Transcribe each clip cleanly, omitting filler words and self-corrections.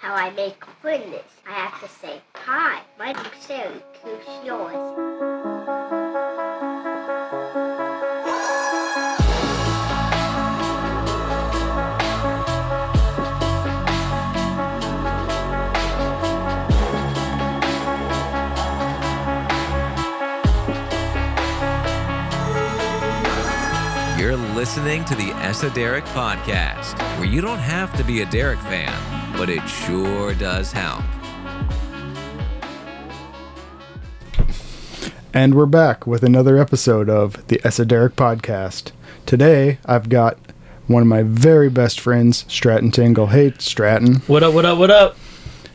how I make friends. I have to say, hi, my name's Sari. Who's yours? You're listening to the Esoteric Podcast, where you don't have to be a Derek fan, but it sure does help. And we're back with another episode of the Esoteric Podcast. Today, I've got one of my very best friends, Stratton Tingle. Hey, Stratton. What up, what up, what up?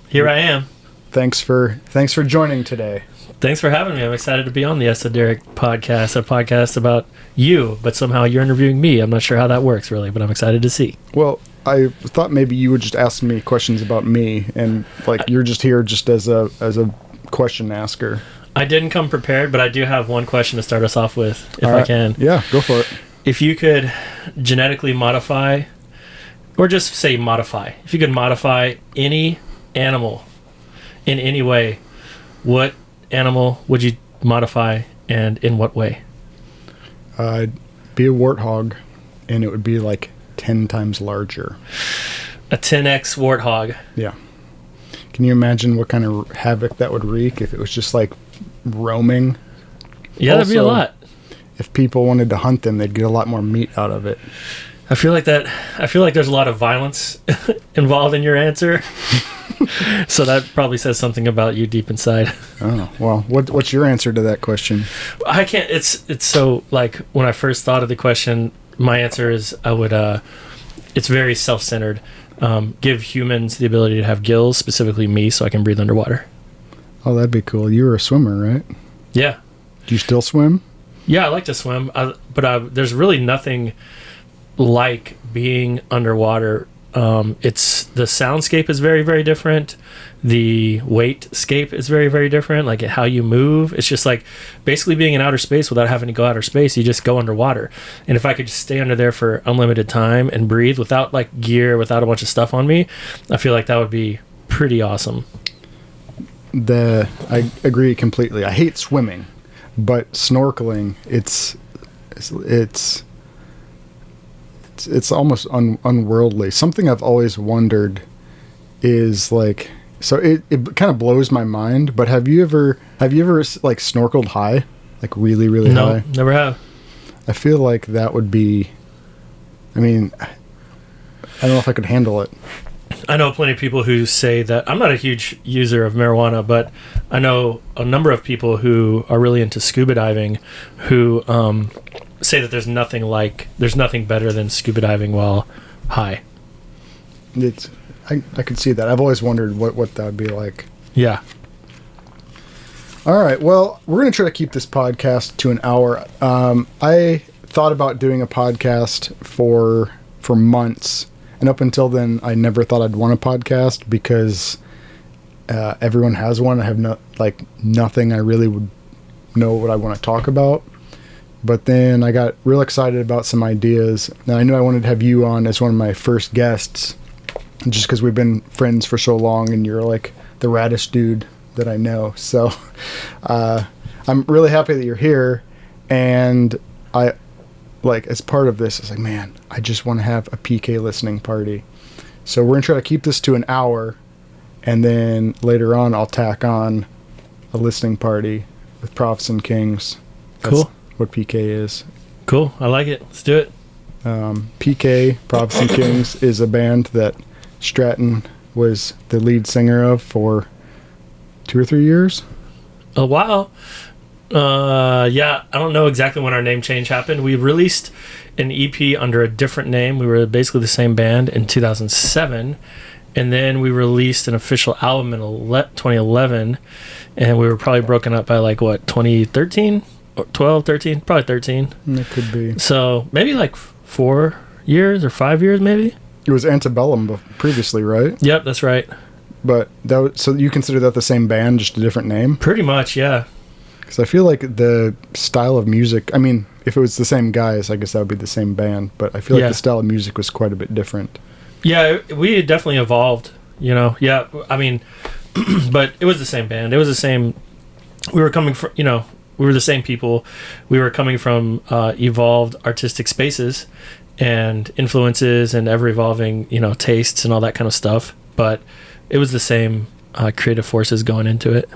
Here I am. Thanks for joining today. Thanks for having me. I'm excited to be on the Esoteric Podcast, a podcast about you, but somehow you're interviewing me. I'm not sure how that works, really, but I'm excited to see. Well, I thought maybe you would just ask me questions about me, and you're just here just as a question asker. I didn't come prepared, but I do have one question to start us off with, if I can. Yeah, go for it. If you could genetically modify, or just say modify, if you could modify any animal in any way, what animal would you modify, and in what way? Be a warthog, and it would be like 10 times larger. A 10x warthog. Yeah. Can you imagine what kind of havoc that would wreak if it was just like roaming? Yeah, that'd be a lot. If people wanted to hunt them, they'd get a lot more meat out of it. I feel like there's a lot of violence involved in your answer. So that probably says something about you deep inside. Oh, well, what's your answer to that question? I can't, it's so, like, when I first thought of the question, my answer is I would, it's very self-centered. Give humans the ability to have gills, specifically me, so I can breathe underwater. Oh, that'd be cool. You were a swimmer, right? Yeah. Do you still swim? Yeah, I like to swim, but there's really nothing like being underwater. It's the soundscape is very, very different. The weightscape is very, very different. Like how you move, it's just like basically being in outer space without having to go outer space. You just go underwater. And if I could just stay under there for unlimited time and breathe without like gear, without a bunch of stuff on me, I feel like that would be pretty awesome. I agree completely. I hate swimming, but snorkeling, it's almost unworldly. Something I've always wondered is like, so it kind of blows my mind, but have you ever like snorkeled high, like really, really high? No, never have. I feel like that would be, I mean, I don't know if I could handle it. I know plenty of people who say that. I'm not a huge user of marijuana, but I know a number of people who are really into scuba diving who say that there's nothing better than scuba diving while high. I could see that. I've always wondered what that would be like. Yeah. All right. Well, we're going to try to keep this podcast to an hour. I thought about doing a podcast for months, and up until then, I never thought I'd want a podcast because everyone has one. I have nothing I really would know what I want to talk about. But then I got real excited about some ideas, and I knew I wanted to have you on as one of my first guests, just because we've been friends for so long, and you're like the raddest dude that I know. So I'm really happy that you're here, and I, like, as part of this, I was like, man, I just want to have a PK listening party. So we're going to try to keep this to an hour, and then later on I'll tack on a listening party with Prophets and Kings. Cool. What PK is. Cool. I like it. Let's do it. PK, Prophets and Kings, is a band that Stratton was the lead singer of for 2 or 3 years. A while. Yeah, I don't know exactly when our name change happened. We released an EP under a different name. We were basically the same band in 2007. And then we released an official album in 2011. And we were probably broken up by 2013? Or 12, 13? Probably 13. It could be. So maybe 4 years or 5 years maybe? It was Antebellum previously, right? Yep, that's right. But so you consider that the same band, just a different name? Pretty much, yeah. Because I feel like the style of music, I mean, if it was the same guys, I guess that would be the same band. But I feel like the style of music was quite a bit different. Yeah, we definitely evolved Yeah. I mean, but it was the same band. It was the same. We were coming from, we were the same people. We were coming from evolved artistic spaces and influences and ever evolving, tastes and all that kind of stuff. But it was the same creative forces going into it.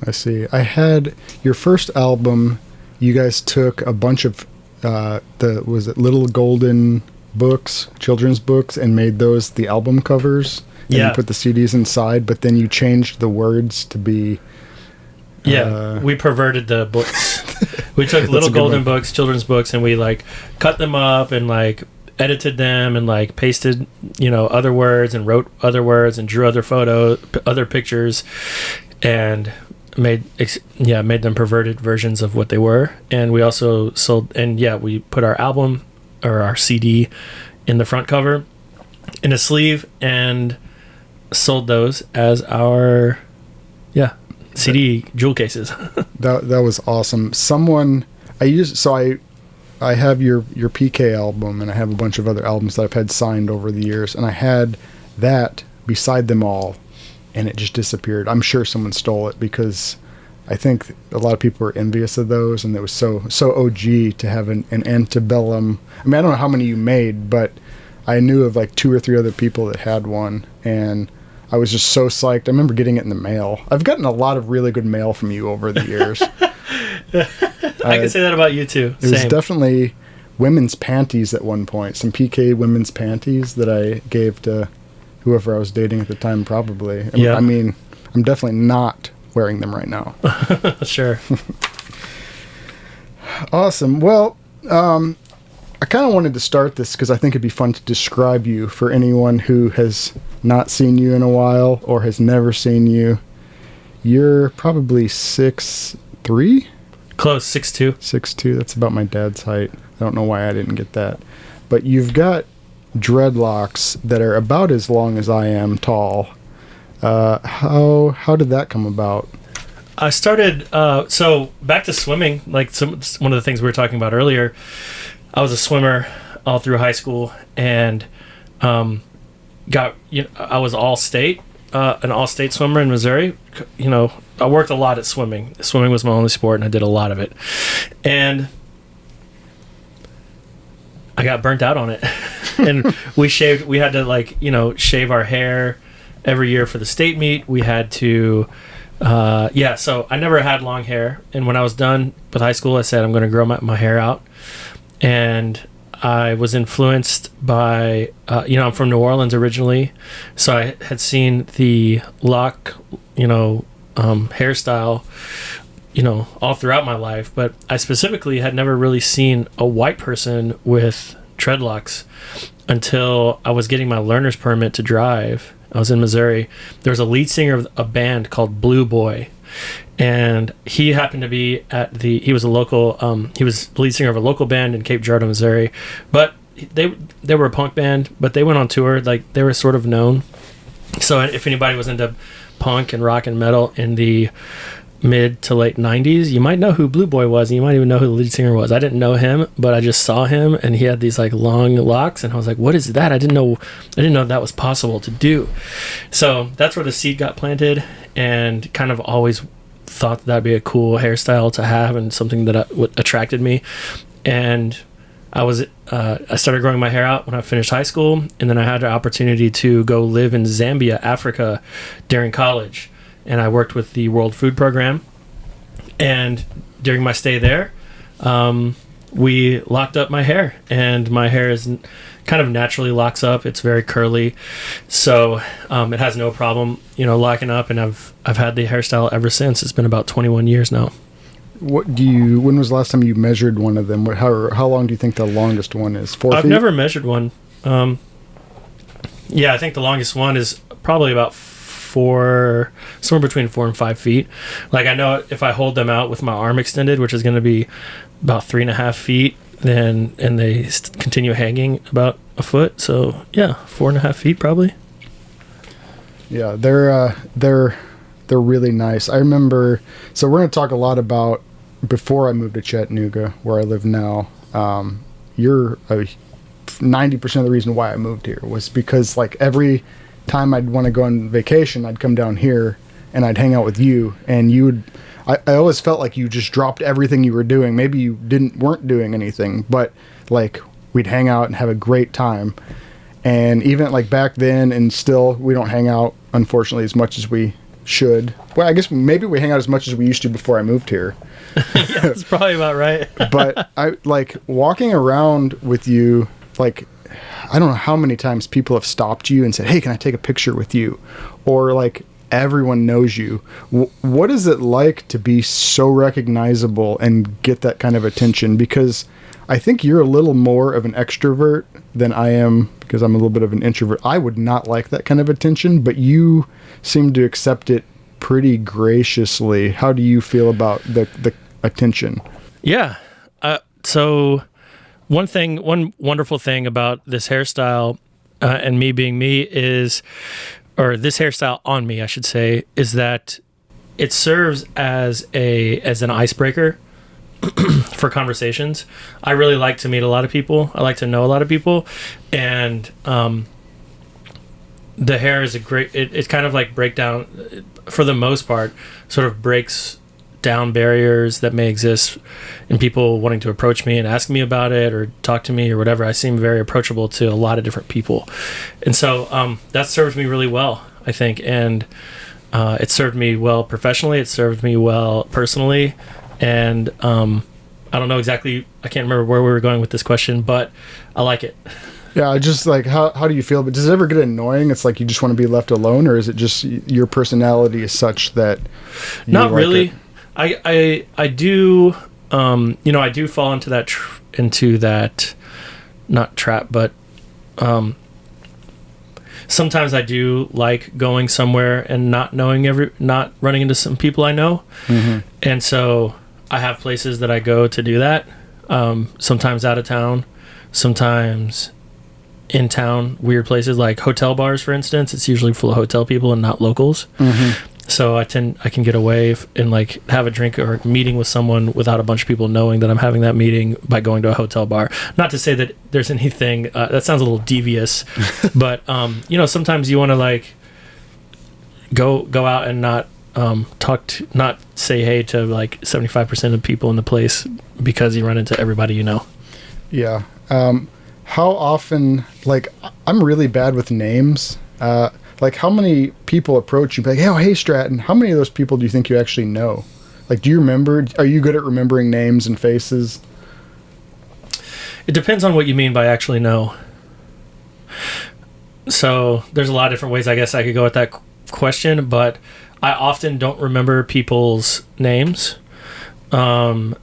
I see. I had your first album. You guys took a bunch of was it Little Golden books, children's books, and made those the album covers. And you put the CDs inside, but then you changed the words to be. We perverted the books. We took Little Golden books, children's books, and we cut them up and edited them and pasted other words and wrote other words and drew other photos, other pictures, and made them perverted versions of what they were. And we also sold, and we put our album or our CD in the front cover in a sleeve and sold those as our CD jewel cases. that was awesome. I have your PK album, and I have a bunch of other albums that I've had signed over the years, and I had that beside them all, and it just disappeared. I'm sure someone stole it because I think a lot of people were envious of those, and it was so OG to have an antebellum. I mean, I don't know how many you made, but I knew of 2 or 3 other people that had one, and I was just so psyched. I remember getting it in the mail. I've gotten a lot of really good mail from you over the years. I can say that about you too. It was definitely women's panties at one point. Some PK women's panties that I gave to whoever I was dating at the time, probably. Yeah. I mean, I'm definitely not wearing them right now. Sure. Awesome. Well, I kind of wanted to start this because I think it'd be fun to describe you for anyone who has not seen you in a while or has never seen you. You're probably 6'3"? Close, 6'2". 6'2". That's about my dad's height. I don't know why I didn't get that. But you've got dreadlocks that are about as long as I am tall. How did that come about? I started, so back to swimming, one of the things we were talking about earlier. I was a swimmer all through high school, and I was all-state, an all-state swimmer in Missouri. I worked a lot at swimming. Swimming was my only sport, and I did a lot of it. And I got burnt out on it. And we had to shave our hair every year for the state meet. We had to, so I never had long hair. And when I was done with high school, I said, I'm going to grow my hair out. And I was influenced by, I'm from New Orleans originally, so I had seen the lock, hairstyle, all throughout my life. But I specifically had never really seen a white person with dreadlocks until I was getting my learner's permit to drive. I was in Missouri. There was a lead singer of a band called Blue Boy. And he happened to be he was a local, he was the lead singer of a local band in Cape Girardeau, Missouri. But they were a punk band, but they went on tour, they were sort of known. So if anybody was into punk and rock and metal in the mid to late 90s, you might know who Blue Boy was, and you might even know who the lead singer was. I didn't know him, but I just saw him, and he had these long locks, and I was like, what is that? I didn't know that was possible to do. So that's where the seed got planted, and kind of always thought that'd be a cool hairstyle to have and something that attracted me. And I started growing my hair out when I finished high school, and then I had the opportunity to go live in Zambia, Africa during college. And I worked with the World Food Program. And during my stay there, we locked up my hair, and my hair is kind of naturally locks up. It's very curly, so it has no problem, locking up. And I've had the hairstyle ever since. It's been about 21 years now. When was the last time you measured one of them? How long do you think the longest one is? 4 feet? I've never measured one. I think the longest one is probably about somewhere between 4 and 5 feet. I know if I hold them out with my arm extended, which is going to be about 3.5 feet, and they continue hanging about a foot. So 4.5 feet probably. Yeah, they're really nice. I remember. So we're going to talk a lot about before I moved to Chattanooga, where I live now. You're 90% of the reason why I moved here was because every time I'd want to go on vacation, I'd come down here and I'd hang out with you, and you would. I always felt like you just dropped everything you were doing. Maybe you weren't doing anything, but like we'd hang out and have a great time. And even like back then, and still, we don't hang out, unfortunately, as much as we should. Well, I guess maybe we hang out as much as we used to before I moved here. Yeah, that's probably about right. But I like walking around with you, like, I don't know how many times people have stopped you and said, "Hey, can I take a picture with you?" Or like, everyone knows you. What is it like to be so recognizable and get that kind of attention? Because I think you're a little more of an extrovert than I am, because I'm a little bit of an introvert. I would not like that kind of attention, but you seem to accept it pretty graciously. How do you feel about the attention? Yeah. So one wonderful thing about this hairstyle and me being me is, or this hairstyle on me, I should say, is that it serves as an icebreaker for conversations. I really like to meet a lot of people. I like to know a lot of people, and the hair is a great. It's kind of like breakdown, for the most part, sort of breaks down barriers that may exist in people wanting to approach me and ask me about it or talk to me or whatever. I seem very approachable to a lot of different people, and so that served me really well, I think, and it served me well professionally. It served me well personally, and I don't know exactly. I can't remember where we were going with this question, but I like it. Yeah, just like how do you feel? But does it ever get annoying? It's like you just want to be left alone, or is it just your personality is such that? Not like really. it? I do. I do fall into that not trap, but sometimes I do like going somewhere and not running into some people I know, and so I have places that I go to do that. Sometimes out of town, sometimes in town, weird places like hotel bars, for instance. It's usually full of hotel people and not locals. So I can get away and like have a drink or a meeting with someone without a bunch of people knowing that I'm having that meeting by going to a hotel bar. Not to say that there's anything that sounds a little devious, but sometimes you want to like go out and not not say hey to like 75% of people in the place because you run into everybody you know. Yeah. How often, like, I'm really bad with names. Like, how many people approach you, like, hey Stratton, how many of those people do you think you actually know? Like, do you remember? Are you good at remembering names and faces? It depends on what you mean by actually know. So there's a lot of different ways I guess I could go with that question, but I often don't remember people's names. And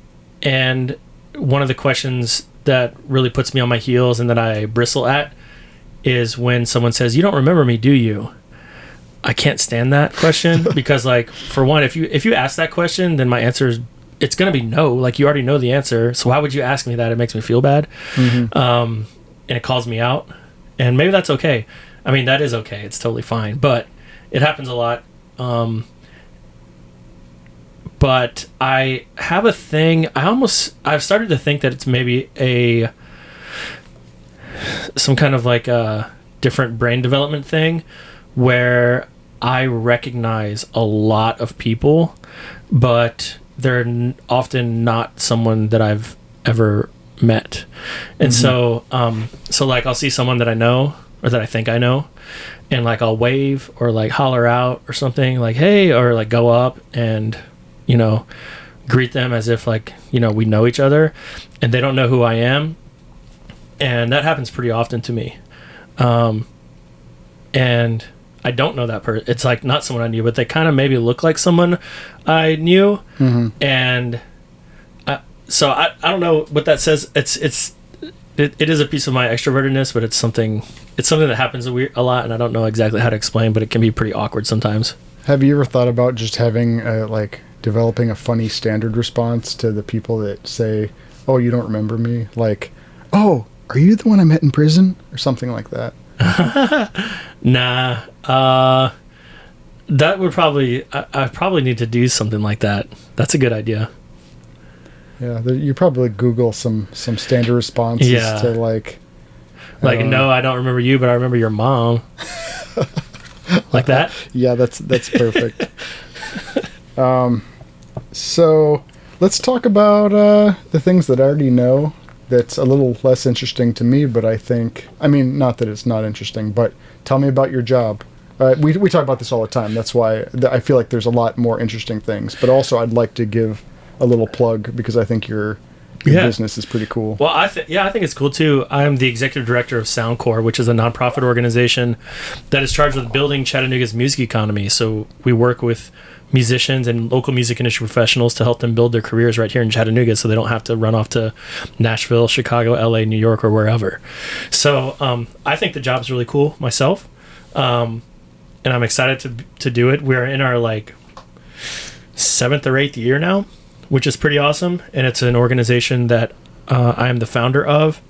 one of the questions that really puts me on my heels and that I bristle at is when someone says, "You don't remember me, do you?" I can't stand that question because, like, for one, if you ask that question, then my answer is it's going to be no. Like, you already know the answer, so why would you ask me that? It makes me feel bad, and it calls me out. And maybe that's okay. I mean, that is okay. It's totally fine, but it happens a lot. But I have a thing. I've started to think that it's maybe some kind of like a different brain development thing where I recognize a lot of people, but they're often not someone that I've ever met. And so like I'll see someone that I know or that I think I know, and like I'll wave or like holler out or something like, hey, or like go up and greet them as if like, we know each other, and they don't know who I am. And that happens pretty often to me. And I don't know that person. It's like not someone I knew, but they kind of maybe look like someone I knew. And so I don't know what that says. It is a piece of my extrovertedness, but it's something that happens a lot, and I don't know exactly how to explain, but it can be pretty awkward sometimes. Have you ever thought about just having developing a funny standard response to the people that say, "Oh, you don't remember me"? Like, "Oh, are you the one I met in prison?" or something like that. Nah. That would probably I probably need to do something like that. That's a good idea. Yeah, you probably Google some standard responses to like. No, I don't remember you, but I remember your mom. like that. Yeah, that's perfect. So let's talk about the things that I already know. That's a little less interesting to me, but I mean, not that it's not interesting, but tell me about your job. We talk about this all the time. That's why I feel like there's a lot more interesting things. But also, I'd like to give a little plug because I think your business is pretty cool. Well, I think it's cool too. I'm the executive director of Soundcore, which is a nonprofit organization that is charged with building Chattanooga's music economy. So we work with musicians and local music industry professionals to help them build their careers right here in Chattanooga, so they don't have to run off to Nashville, Chicago, LA, New York, or wherever. So I think the job's really cool myself, and I'm excited to do it. We're in our 7th or 8th year now, which is pretty awesome, and it's an organization that I am the founder of.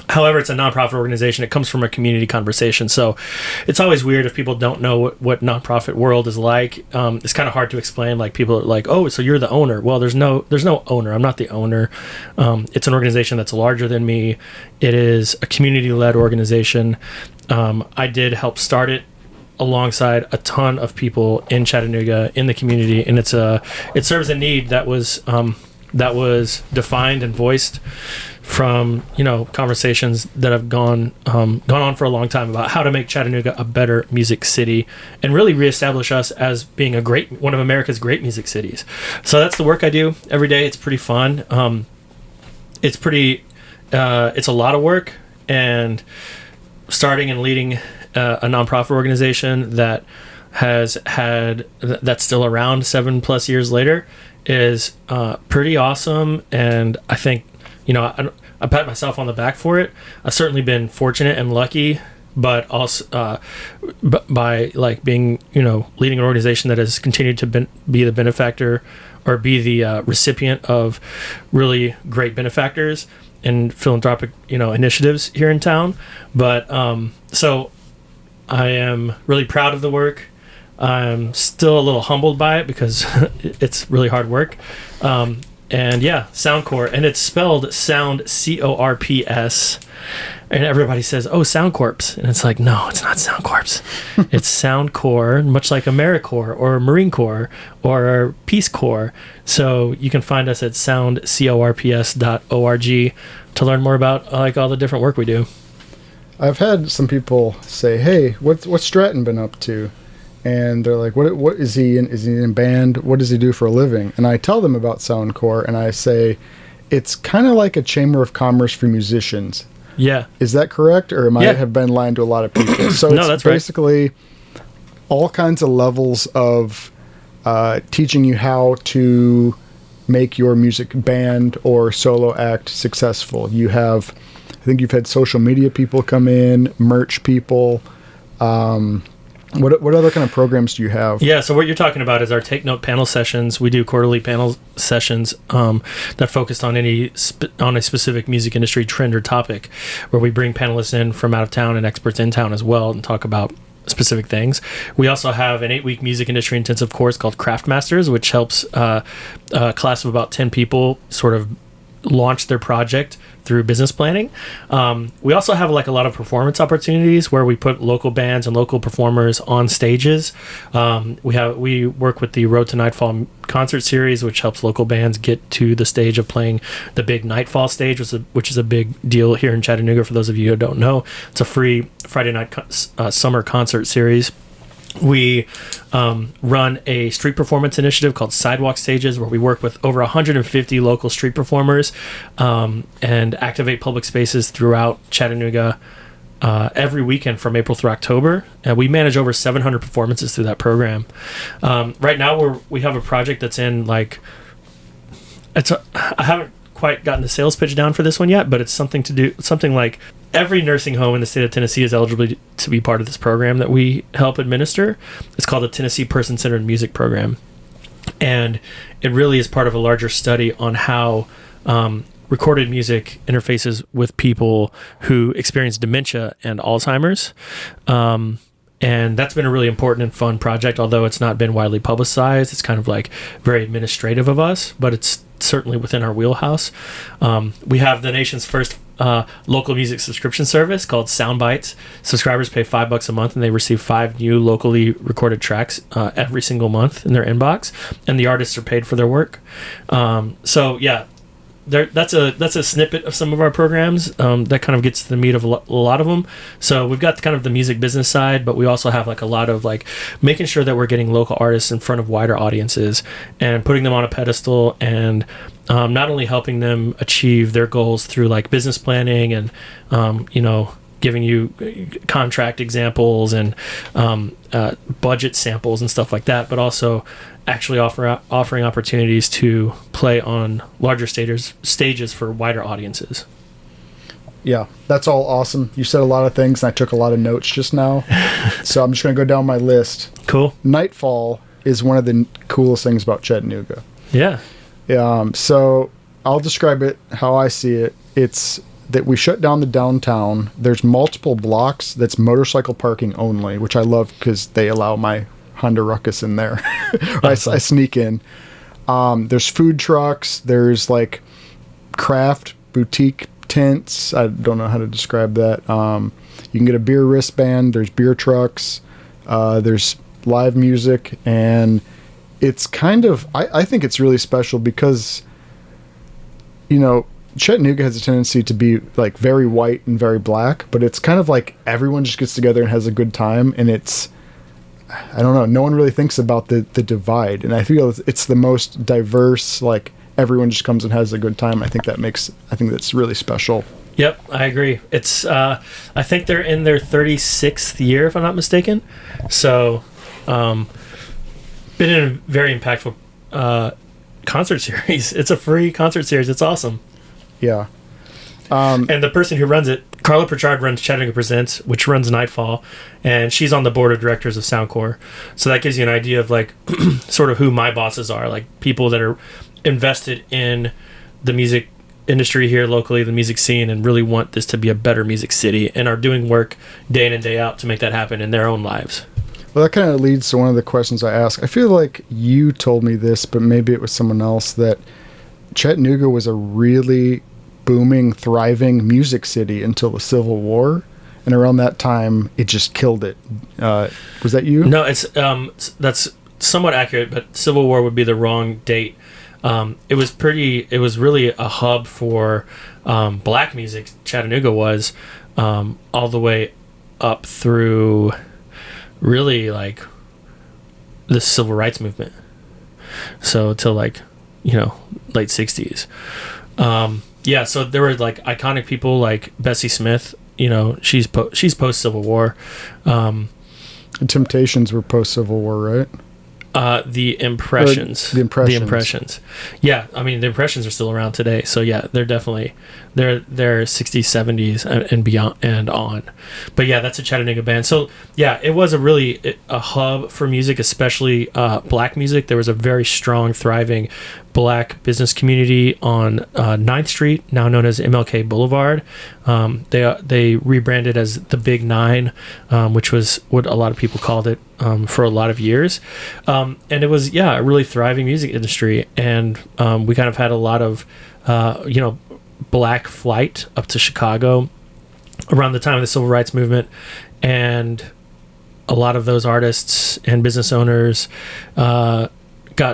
However, it's a nonprofit organization. It comes from a community conversation, so it's always weird if people don't know what nonprofit world is like. It's kind of hard to explain. Like, people are like, "Oh, so you're the owner?" Well, there's no owner. I'm not the owner. It's an organization that's larger than me. It is a community-led organization. I did help start it alongside a ton of people in Chattanooga in the community, and it serves a need that was defined and voiced from conversations that have gone on for a long time about how to make Chattanooga a better music city and really reestablish us as being one of America's great music cities. So that's the work I do every day. It's pretty fun. It's a lot of work, and starting and leading a nonprofit organization that's still around 7+ years later is pretty awesome. And I think I pat myself on the back for it. I've certainly been fortunate and lucky, but also by being leading an organization that has continued to be the benefactor or be the recipient of really great benefactors and philanthropic initiatives here in town. But so I am really proud of the work. I'm still a little humbled by it because it's really hard work. And yeah, Soundcore, and it's spelled Sound Corps, and everybody says, "Oh, Soundcorps," and it's like, no, it's not Soundcorps. It's Soundcore, much like AmeriCorps or Marine Corps or Peace Corps. So you can find us at soundcorps.org to learn more about all the different work we do. I've had some people say, "Hey, what's Stratton been up to?" And they're like, what is he in? Is he in a band? What does he do for a living? And I tell them about Soundcore, and I say, it's kind of like a chamber of commerce for musicians. Yeah. Is that correct? Or I have been lying to a lot of people? So no, it's that's basically all kinds of levels of teaching you how to make your music band or solo act successful. I think you've had social media people come in, merch people, What other kind of programs do you have? Yeah, so what you're talking about is our Take Note panel sessions. We do quarterly panel sessions that focused on on a specific music industry trend or topic, where we bring panelists in from out of town and experts in town as well and talk about specific things. We also have an 8-week music industry intensive course called Craft Masters, which helps a class of about 10 people sort of launch their project through business planning. We also have a lot of performance opportunities where we put local bands and local performers on stages. We work with the Road to Nightfall concert series, which helps local bands get to the stage of playing the big Nightfall stage, which is a big deal here in Chattanooga. For those of you who don't know, it's a free Friday night summer concert series. We run a street performance initiative called Sidewalk Stages, where we work with over 150 local street performers and activate public spaces throughout Chattanooga every weekend from April through October. And we manage over 700 performances through that program. Right now, we have a project that's in I haven't quite gotten the sales pitch down for this one yet, but it's something like every nursing home in the state of Tennessee is eligible to be part of this program that we help administer. It's called the Tennessee Person-Centered Music Program. And it really is part of a larger study on how recorded music interfaces with people who experience dementia and Alzheimer's. And that's been a really important and fun project, although it's not been widely publicized. It's kind of very administrative of us, but it's certainly within our wheelhouse. We have the nation's first local music subscription service called Soundbites. Subscribers pay $5 a month, and they receive 5 new locally recorded tracks every single month in their inbox, and the artists are paid for their work. So yeah, that's a snippet of some of our programs that kind of gets to the meat of a lot of them. So we've got kind of the music business side, but we also have like a lot of like making sure that we're getting local artists in front of wider audiences and putting them on a pedestal, and not only helping them achieve their goals through like business planning and giving you contract examples and budget samples and stuff like that, but also actually offering opportunities to play on larger stages for wider audiences. Yeah, that's all awesome. You said a lot of things, and I took a lot of notes just now. So I'm just going to go down my list. Cool. Nightfall is one of the coolest things about Chattanooga. Yeah. So I'll describe it how I see it. It's that we shut down the downtown. There's multiple blocks that's motorcycle parking only, which I love because they allow my Honda Ruckus in there. I sneak in. There's food trucks. There's like craft boutique tents. I don't know how to describe that. You can get a beer wristband. There's beer trucks. There's live music, and it's kind of, I think it's really special because, Chattanooga has a tendency to be like very white and very black, but it's kind of like everyone just gets together and has a good time, and it's, I don't know, no one really thinks about the divide, and I feel it's the most diverse, like everyone just comes and has a good time. I think that's really special. Yep, I agree. It's I think they're in their 36th year, if I'm not mistaken. So been in a very impactful concert series. It's a free concert series. It's awesome. Yeah. And the person who runs it, Carla Pritchard, runs Chattanooga Presents, which runs Nightfall, and she's on the board of directors of Soundcore. So that gives you an idea of like sort of who my bosses are, like people that are invested in the music industry here locally, the music scene, and really want this to be a better music city, and are doing work day in and day out to make that happen in their own lives. Well, that kind of leads to one of the questions I ask. I feel like you told me this, but maybe it was someone else, that Chattanooga was a really booming, thriving music city until the Civil War, and around that time it just killed it. Was that you? No, it's that's somewhat accurate, but Civil War would be the wrong date. It was really a hub for black music. Chattanooga was all the way up through really like the civil rights movement, so till like late 60s. So there were like iconic people like Bessie Smith. She's post Civil War. The Temptations were post Civil War, right? The Impressions. The Impressions. Yeah, I mean the Impressions are still around today. So yeah, they're definitely they're 60s, 70s and beyond and on. But yeah, that's a Chattanooga band. So yeah, it was a hub for music, especially black music. There was a very strong, thriving black business community on 9th Street, now known as MLK Boulevard. They rebranded as the Big Nine, which was what a lot of people called it for a lot of years. And it was, a really thriving music industry. And we kind of had a lot of, black flight up to Chicago around the time of the Civil Rights Movement. And a lot of those artists and business owners got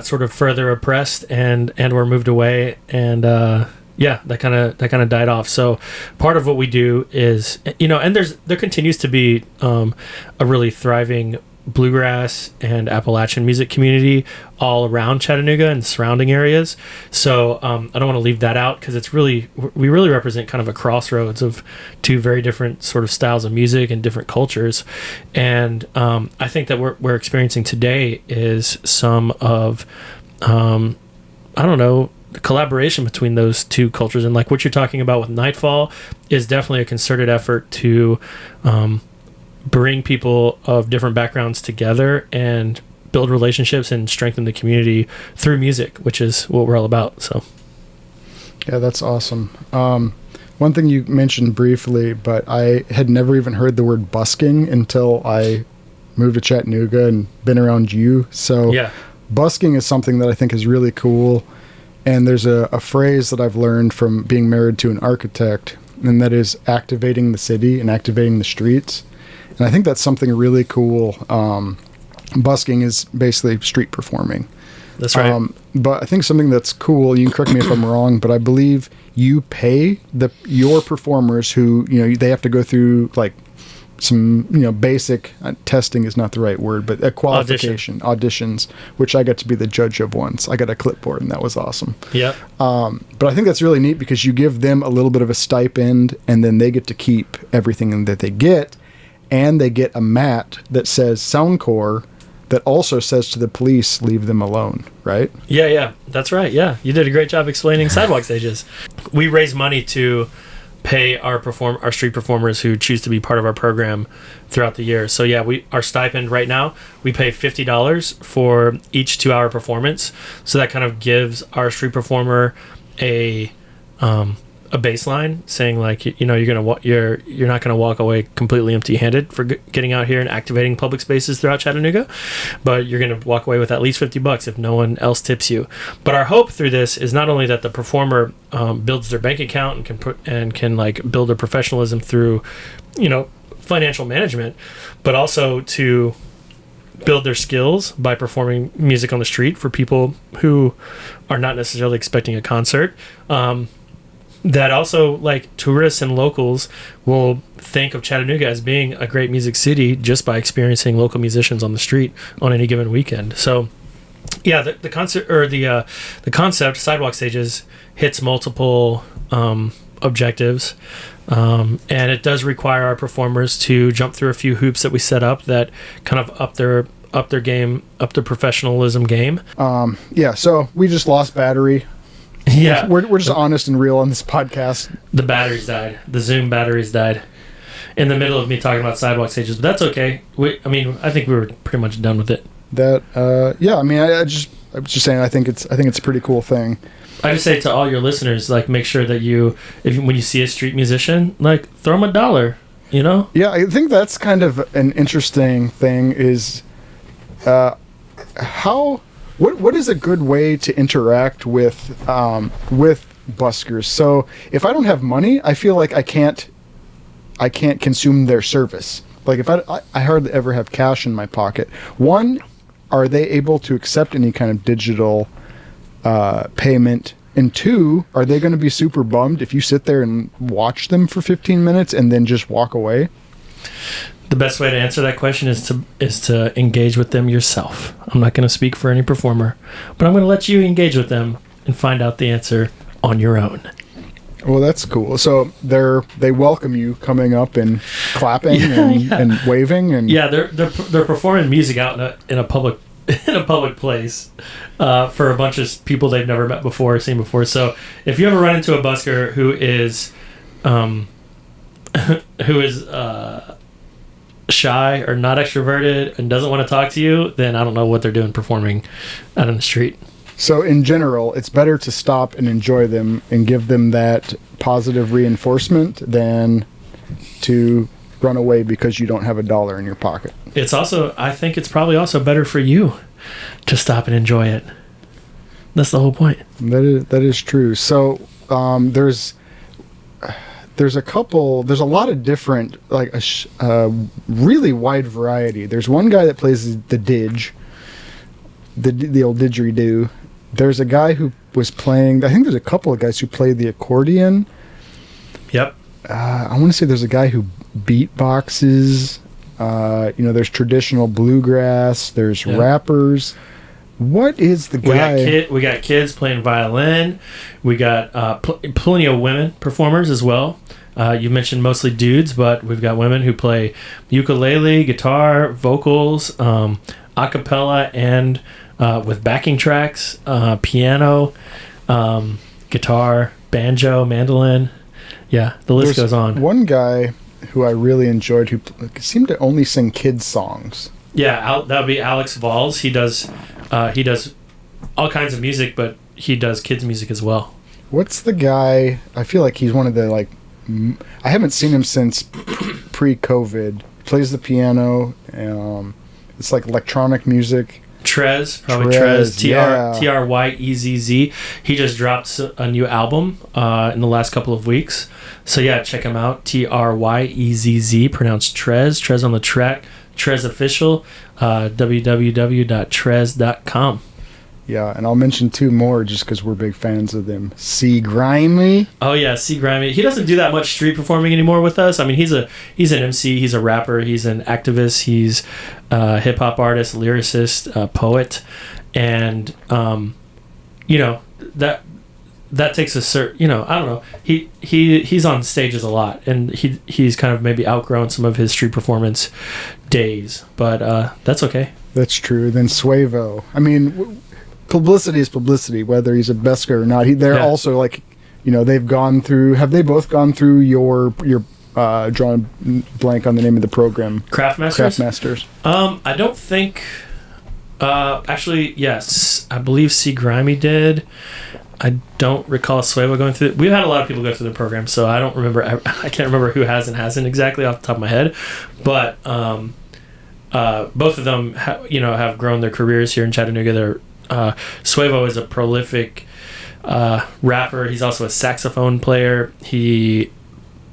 sort of further oppressed and were moved away, and that kind of died off. So part of what we do is and there continues to be a really thriving bluegrass and Appalachian music community all around Chattanooga and surrounding areas. So I don't want to leave that out, because we really represent kind of a crossroads of two very different sort of styles of music and different cultures. And I think that what we're experiencing today is some of the collaboration between those two cultures. And like what you're talking about with Nightfall is definitely a concerted effort to bring people of different backgrounds together and build relationships and strengthen the community through music, which is what we're all about. So yeah, that's awesome. One thing you mentioned briefly, but I had never even heard the word busking until I moved to Chattanooga and been around you. So yeah, busking is something that I think is really cool. And there's a phrase that I've learned from being married to an architect, and that is activating the city and activating the streets. And I think that's something really cool. Busking is basically street performing. That's right. But I think something that's cool, you can correct me if I'm wrong, but I believe you pay your performers who, they have to go through like some, basic testing is not the right word, but a qualification, auditions, which I got to be the judge of once. I got a clipboard and that was awesome. Yep. But I think that's really neat because you give them a little bit of a stipend and then they get to keep everything that they get, and they get a mat that says Soundcore that also says to the police, leave them alone, right? Yeah, that's right. Yeah, you did a great job explaining sidewalk stages. We raise money to pay our street performers who choose to be part of our program throughout the year. So yeah, our stipend right now, we pay $50 for each 2-hour performance. So that kind of gives our street performer a baseline, saying like, you're not gonna walk away completely empty-handed for getting out here and activating public spaces throughout Chattanooga, but you're gonna walk away with at least $50 if no one else tips you. But our hope through this is not only that the performer builds their bank account and can like build their professionalism through financial management, but also to build their skills by performing music on the street for people who are not necessarily expecting a concert. That also, like, tourists and locals will think of Chattanooga as being a great music city just by experiencing local musicians on the street on any given weekend. So, yeah, the concept sidewalk stages hits multiple objectives, and it does require our performers to jump through a few hoops that we set up that kind of up their game, up their professionalism game. So we just lost battery. Yeah, we're just honest and real on this podcast. The batteries died. The Zoom batteries died in the middle of me talking about sidewalk stages, but that's okay. I think we were pretty much done with it. I was just saying, I think it's a pretty cool thing. I just say to all your listeners, like, make sure that when you see a street musician, like, throw them $1. Yeah, I think that's kind of an interesting thing. Is What is a good way to interact with buskers? So if I don't have money, I feel like I can't consume their service. Like if I hardly ever have cash in my pocket. One, are they able to accept any kind of digital payment? And two, are they going to be super bummed if you sit there and watch them for 15 minutes and then just walk away? The best way to answer that question is to engage with them yourself. I'm not going to speak for any performer, but I'm going to let you engage with them and find out the answer on your own. Well, that's cool. So they welcome you coming up and clapping and waving and they're performing music out in a public place for a bunch of people they've never met before or seen before. So if you ever run into a busker who is shy or not extroverted and doesn't want to talk to you, then I don't know what they're doing performing out on the street. So in general, it's better to stop and enjoy them and give them that positive reinforcement than to run away because you don't have $1 in your pocket. I think it's probably also better for you to stop and enjoy it. That's the whole point. That is true. So there's a lot of different, like a really wide variety. There's one guy that plays the didge, the old didgeridoo. There's a guy who was playing, I think there's a couple of guys who play the accordion. Yep. I want to say there's a guy who beatboxes. There's traditional bluegrass. There's rappers. What is the guy? We got kids playing violin. We got plenty of women performers as well. You mentioned mostly dudes, but we've got women who play ukulele, guitar, vocals, a cappella, and with backing tracks, piano, guitar, banjo, mandolin. Yeah, the list goes on. One guy who I really enjoyed who seemed to only sing kids' songs. Yeah, that would be Alex Valls. He does all kinds of music, but he does kids' music as well. What's the guy? I feel like he's one of the, I haven't seen him since pre-COVID. Plays the piano. It's like electronic music. Trez, probably Trez, Trez, yeah. Tryezz. He just dropped a new album in the last couple of weeks. So yeah, check him out. Tryezz, pronounced Trez on the track. Trez official, www.trez.com. Yeah, and I'll mention 2 more just because we're big fans of them. C. Grimy. Oh yeah, C. Grimy. He doesn't do that much street performing anymore with us. I mean, he's an MC, he's a rapper, he's an activist, he's a hip hop artist, lyricist, poet, and that takes a certain, I don't know. He's on stages a lot, and he's kind of maybe outgrown some of his street performance days, but that's okay. That's true. Then Suevo. I mean, publicity is publicity, whether he's a Besker or not. They're also like, they've gone through. Have they both gone through your drawing blank on the name of the program? Craftmasters. I don't think. Actually, yes, I believe C. Grimy did. I don't recall Suevo going through. We've had a lot of people go through the program, so I don't remember. I can't remember who has and hasn't exactly off the top of my head, but both of them, have grown their careers here in Chattanooga. Suevo is a prolific rapper. He's also a saxophone player. He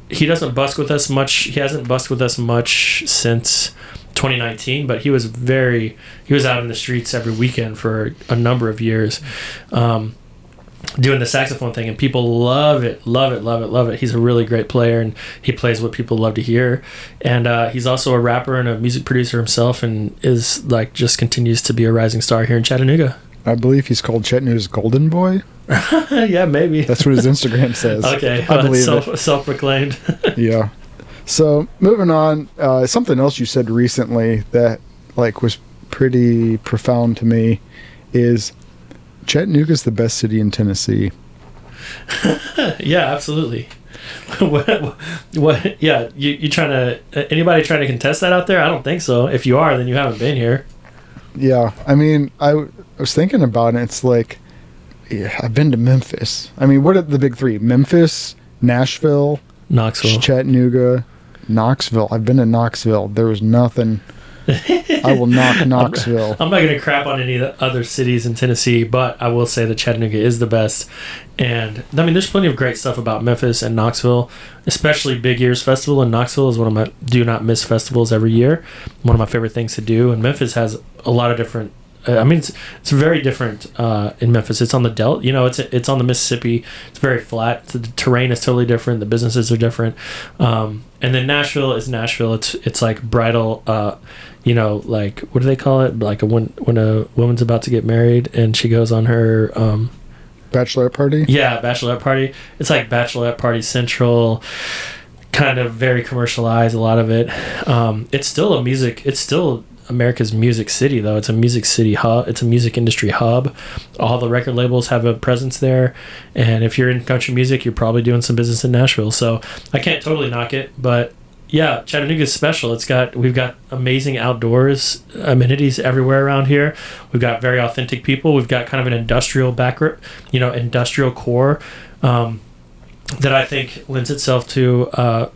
doesn't busk with us much. He hasn't busked with us much since 2019, but he was out in the streets every weekend for a number of years, doing the saxophone thing, and people love it. He's a really great player, and he plays what people love to hear. And he's also a rapper and a music producer himself, and is just continues to be a rising star here in Chattanooga. I believe he's called Chattanooga's Golden Boy. Yeah, maybe. That's what his Instagram says. Okay, I believe it. Self-proclaimed. Yeah. So moving on, something else you said recently that was pretty profound to me is Chattanooga's the best city in Tennessee. Yeah, absolutely. What? Yeah, you trying to? Anybody trying to contest that out there? I don't think so. If you are, then you haven't been here. Yeah, I mean, I was thinking about it. It's I've been to Memphis. I mean, what are the big 3? Memphis, Nashville, Knoxville, Chattanooga, Knoxville. I've been to Knoxville. There was nothing. I will knock Knoxville. I'm not going to crap on any of the other cities in Tennessee, but I will say that Chattanooga is the best. And I mean, there's plenty of great stuff about Memphis and Knoxville, especially Big Ears Festival in Knoxville is one of my do not miss festivals every year. One of my favorite things to do. And Memphis has a lot of different. I mean, it's very different in Memphis. It's on the Delta. It's on the Mississippi. It's very flat. The terrain is totally different. The businesses are different. And then Nashville is Nashville. It's like bridal. What do they call it? Like when a woman's about to get married and she goes on her bachelorette party. Yeah, bachelorette party. It's like bachelorette party central. Kind of very commercialized. A lot of it. It's still America's music city, though. It's a music city hub. It's a music industry hub. All the record labels have a presence there, and if you're in country music, you're probably doing some business in Nashville. So I can't totally knock it, but yeah, Chattanooga's special. We've got amazing outdoors amenities everywhere around here. We've got very authentic people. We've got kind of an industrial industrial core that I think lends itself to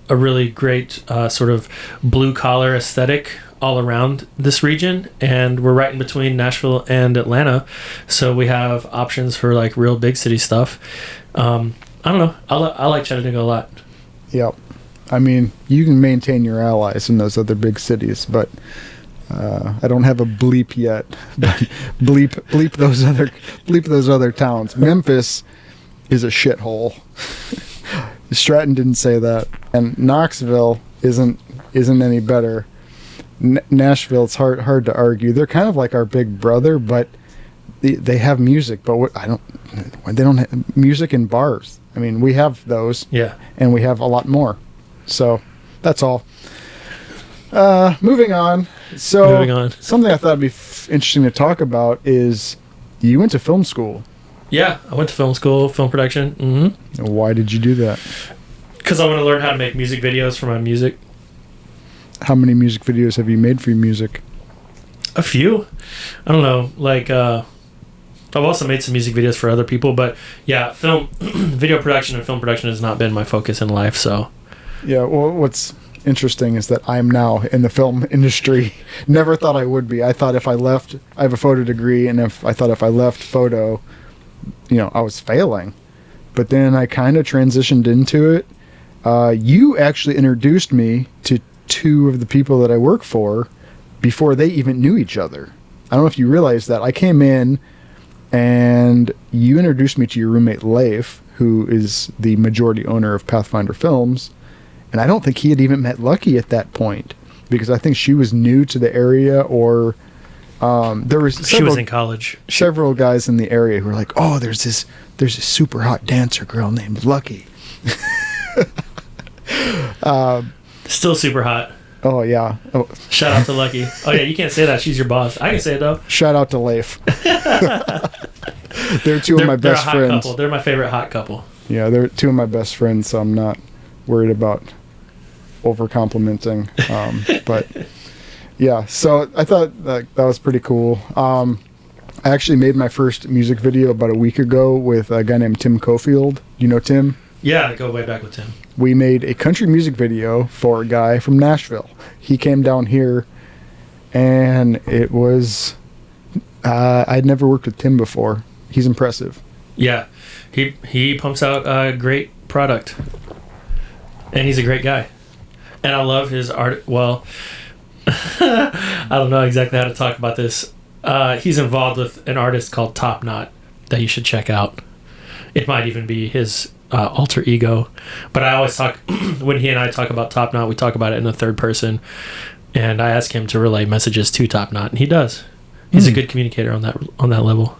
a really great sort of blue collar aesthetic all around this region, and we're right in between Nashville and Atlanta, so we have options for real big city stuff. I don't know. I like Chattanooga a lot. Yep. I mean, you can maintain your allies in those other big cities, but I don't have a bleep yet. But bleep those other towns. Memphis is a shithole. Stratton didn't say that, and Knoxville isn't any better. Nashville, it's hard to argue. They're kind of like our big brother, but they have music. But they don't have music in bars. I mean, we have those, yeah, and we have a lot more. So that's all. Moving on. Something I thought would be interesting to talk about is you went to film school. Yeah, I went to film school, film production. Mm-hmm. Why did you do that? Because I want to learn how to make music videos for my music. How many music videos have you made for your music? A few. I don't know. I've also made some music videos for other people, but yeah, video production and film production has not been my focus in life. So, yeah. Well, what's interesting is that I'm now in the film industry. Never thought I would be. I thought if I left, I have a photo degree, and if I left photo, I was failing. But then I kind of transitioned into it. You actually introduced me to two of the people that I work for before they even knew each other. I don't know if you realize that. I came in and you introduced me to your roommate Leif, who is the majority owner of Pathfinder Films. And I don't think he had even met Lucky at that point, because I think she was new to the area, or she was in college. Several guys in the area who were like, "Oh, there's this super hot dancer girl named Lucky." Still super hot. Oh yeah. Oh. Shout out to Lucky. Oh yeah, you can't say that. She's your boss. I can say it though. Shout out to Leif. They're two of my best they're a hot friends. Couple. They're my favorite hot couple. Yeah, they're two of my best friends, so I'm not worried about over complimenting. But yeah, so I thought that was pretty cool. I actually made my first music video about a week ago with a guy named Tim Cofield. You know Tim? Yeah, I go way back with Tim. We made a country music video for a guy from Nashville. He came down here, and it was I'd never worked with Tim before. He's impressive. Yeah, he pumps out a great product, and he's a great guy. And I love his art. Well, I don't know exactly how to talk about this. He's involved with an artist called Top Knot that you should check out. It might even be his alter ego. But I always talk, when he and I talk about Top Knot, we talk about it in the third person. And I ask him to relay messages to Top Knot, and he does. He's a good communicator on that level.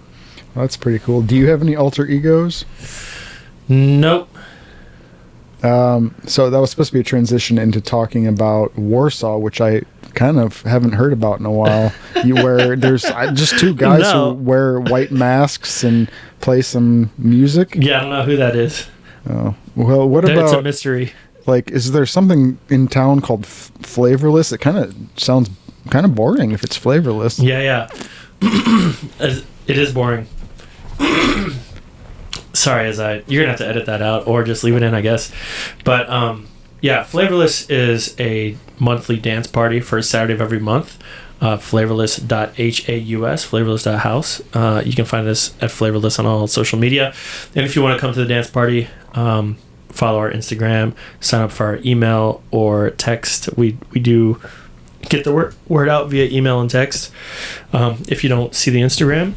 Well, that's pretty cool. Do you have any alter egos? Nope. So that was supposed to be a transition into talking about Warsaw, which I kind of haven't heard about in a while. There's just two guys who wear white masks and play some music. Yeah, I don't know who that is. Oh, well, what about... It's a mystery. Like, is there something in town called Flavorless? It kind of sounds kind of boring if it's flavorless. Yeah. It is boring. Sorry, you're gonna have to edit that out or just leave it in, I guess. But yeah, Flavorless is a monthly dance party for Saturday of every month. Flavorless.haus, flavorless.house. You can find us at Flavorless on all social media. And if you want to come to the dance party, follow our Instagram, sign up for our email or text. We do get the word out via email and text if you don't see the Instagram.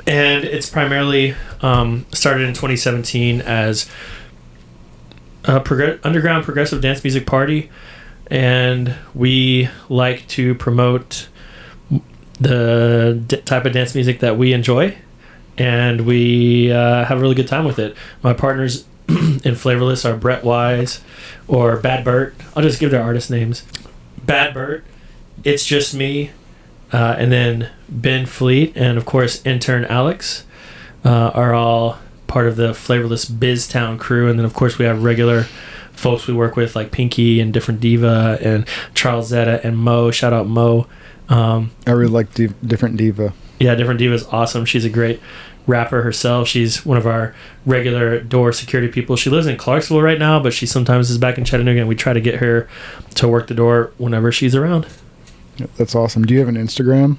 And it's primarily started in 2017 as a underground progressive dance music party, and we like to promote the type of dance music that we enjoy, and we have a really good time with it. My partners in Flavorless are Brett Wise or Bad Bert. I'll just give their artist names. Bad Bert, It's Just Me, and then Ben Fleet, and of course intern Alex are all part of the Flavorless BizTown crew. And then of course we have regular folks we work with like Pinky and Different Diva and Charles Zeta and Mo. Shout out Mo. I really like Different Diva. Yeah, Different Diva is awesome. She's a great rapper herself. She's one of our regular door security people. She lives in Clarksville right now, but she sometimes is back in Chattanooga, and we try to get her to work the door whenever she's around. That's awesome. Do you have an Instagram?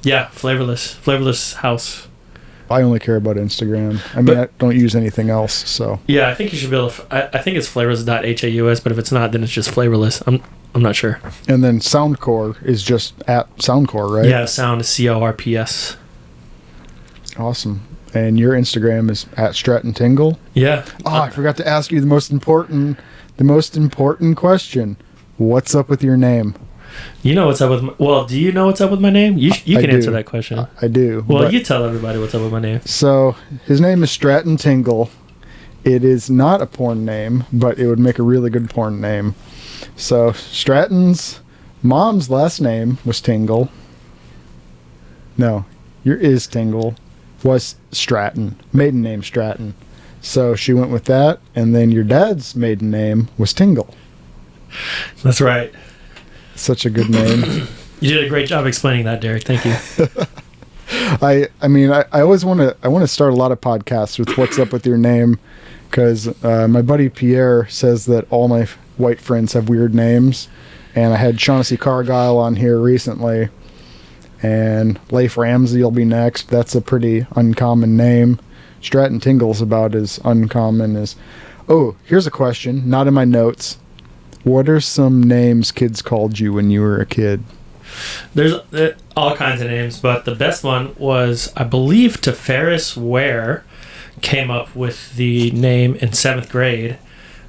Yeah, Flavorless House. I only care about Instagram. I mean, I don't use anything else, so. Yeah, I think you should be able to... I think it's flavorless.haus, but if it's not, then it's just Flavorless. I'm not sure. And then Soundcore is just at Soundcore, right? Yeah, Sound is CORPS. Awesome. And your Instagram is at Stratton Tingle? Yeah. Oh, I forgot to ask you the most important question. What's up with your name? You know what's up with well, do you know what's up with my name? You can answer that question. I do. Well, you tell everybody what's up with my name. So, his name is Stratton Tingle. It is not a porn name, but it would make a really good porn name. So, Stratton's mom's last name was Tingle. No, your is Tingle was Stratton. Maiden name Stratton. So, she went with that, and then your dad's maiden name was Tingle. That's right. Such a good name. You did a great job explaining that, Derek. Thank you. I mean, I always want to start a lot of podcasts with what's up with your name, because my buddy Pierre says that all my white friends have weird names. And I had Shaughnessy Cargyle on here recently. And Leif Ramsey will be next. That's a pretty uncommon name. Stratton Tingle's about as uncommon as... Oh, here's a question. Not in my notes. What are some names kids called you when you were a kid? There's all kinds of names, but the best one was, I believe, Teferis Ware came up with the name in 7th grade.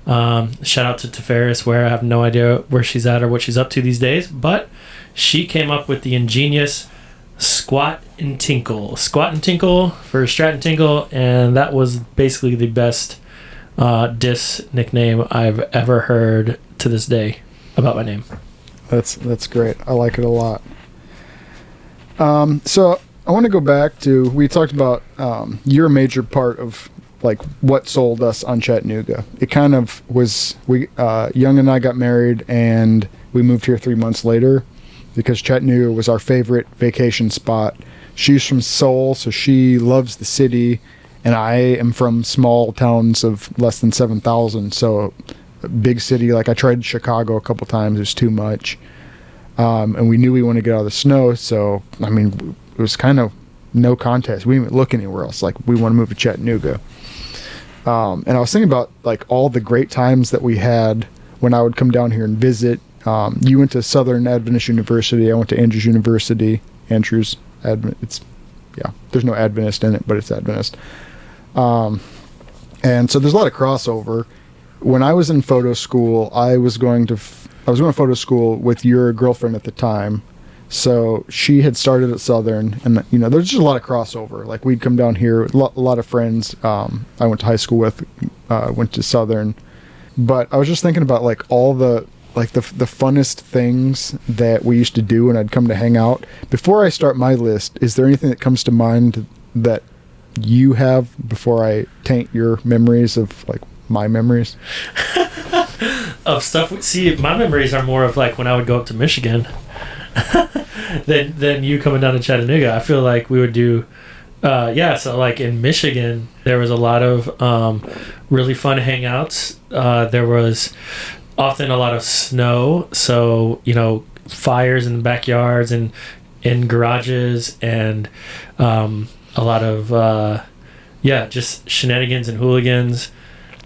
Shout out to Teferis Ware. I have no idea where she's at or what she's up to these days, but she came up with the ingenious Skwat and Tinkle. Skwat and Tinkle for Stratton Tingle, and that was basically the best diss nickname I've ever heard to this day about my name. That's great. I like it a lot. So I want to go back to, we talked about you're a major part of like what sold us on Chattanooga. It kind of was, Young and I got married and we moved here 3 months later because Chattanooga was our favorite vacation spot. She's from Seoul, so she loves the city, and I am from small towns of less than 7,000, so a big city. Like I tried Chicago a couple times, it was too much. And we knew we wanted to get out of the snow, so I mean, it was kind of no contest. We didn't even look anywhere else. Like, we want to move to Chattanooga. And I was thinking about like all the great times that we had when I would come down here and visit. You went to Southern Adventist University. I went to Andrews University. Andrews Adventist. There's no Adventist in it, but it's Adventist. And so there's a lot of crossover. When I was in photo school, I was going to photo school with your girlfriend at the time. So she had started at Southern, and you know, there's just a lot of crossover. Like, we'd come down here, a lot of friends I went to high school with went to Southern. But I was just thinking about like all the funnest things that we used to do when I'd come to hang out. Before I start my list, is there anything that comes to mind that you have before I taint your memories of like my memories? Of stuff. See, my memories are more of like when I would go up to Michigan than you coming down to Chattanooga. I feel like we would do so like in Michigan there was a lot of really fun hangouts. There was often a lot of snow, so you know, fires in the backyards and in garages, and a lot of just shenanigans and hooligans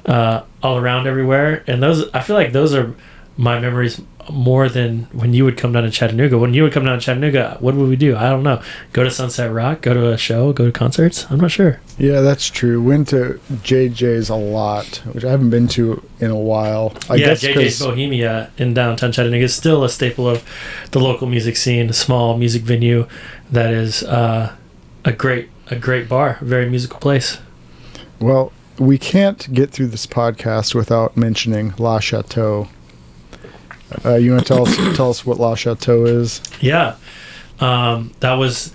all around everywhere. And those, I feel like those are my memories more than when you would come down to Chattanooga. When you would come down to Chattanooga, what would we do? I don't know. Go to Sunset Rock, go to a show, go to concerts? I'm not sure. Yeah, that's true. Went to JJ's a lot, which I haven't been to in a while. I guess JJ's Bohemia in downtown Chattanooga is still a staple of the local music scene, a small music venue that is a great bar, a very musical place. Well, we can't get through this podcast without mentioning La Chateau. You want to tell us what La Chateau is? Yeah. That was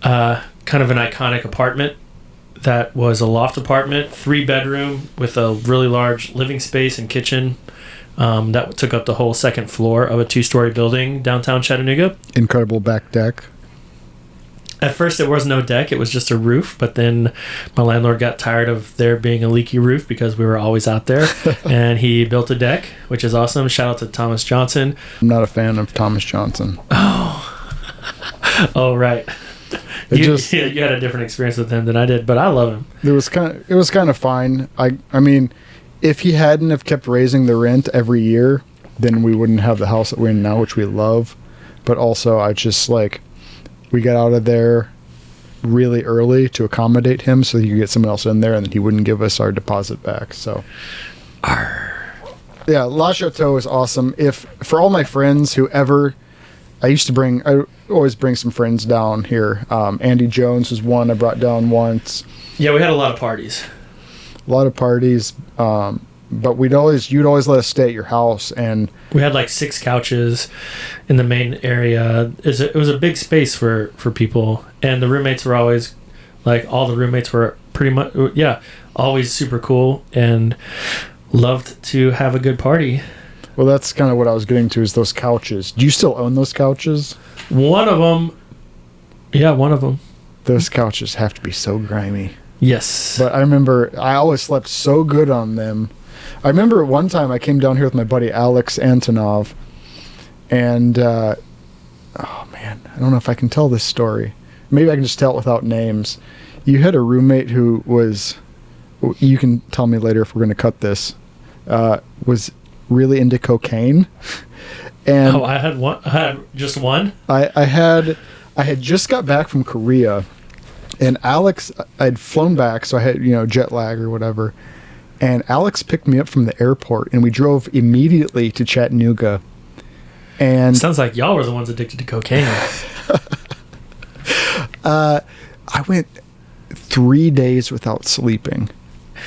kind of an iconic apartment that was a loft apartment, 3-bedroom with a really large living space and kitchen that took up the whole second floor of a 2-story building downtown Chattanooga. Incredible back deck. At first, there was no deck. It was just a roof. But then my landlord got tired of there being a leaky roof because we were always out there. And he built a deck, which is awesome. Shout out to Thomas Johnson. I'm not a fan of Thomas Johnson. Oh, right. You had a different experience with him than I did, but I love him. It was kind of fine. I mean, if he hadn't have kept raising the rent every year, then we wouldn't have the house that we're in now, which we love. But also, I just like... We got out of there really early to accommodate him so he could get someone else in there, and then he wouldn't give us our deposit back. So, yeah, La Chateau is awesome. If for all my friends who ever, I always bring some friends down here. Andy Jones was one I brought down once. Yeah, we had a lot of parties. But you'd always let us stay at your house, and we had like 6 couches in the main area. It was a big space for people, and the roommates were always like, all the roommates were pretty much always super cool and loved to have a good party. Well, that's kind of what I was getting to, is those couches. Do you still own those couches? One of them. Those couches have to be so grimy. Yes. But I remember I always slept so good on them I remember one time I came down here with my buddy Alex Antonov, and oh man, I don't know if I can tell this story. Maybe I can just tell it without names. You had a roommate who was, you can tell me later if we're going to cut this, was really into cocaine. And I had one. I had just one. I had just got back from Korea, and Alex, I'd flown back, so I had, jet lag or whatever. And Alex picked me up from the airport, and we drove immediately to Chattanooga. And Sounds like y'all were the ones addicted to cocaine. I went 3 days without sleeping.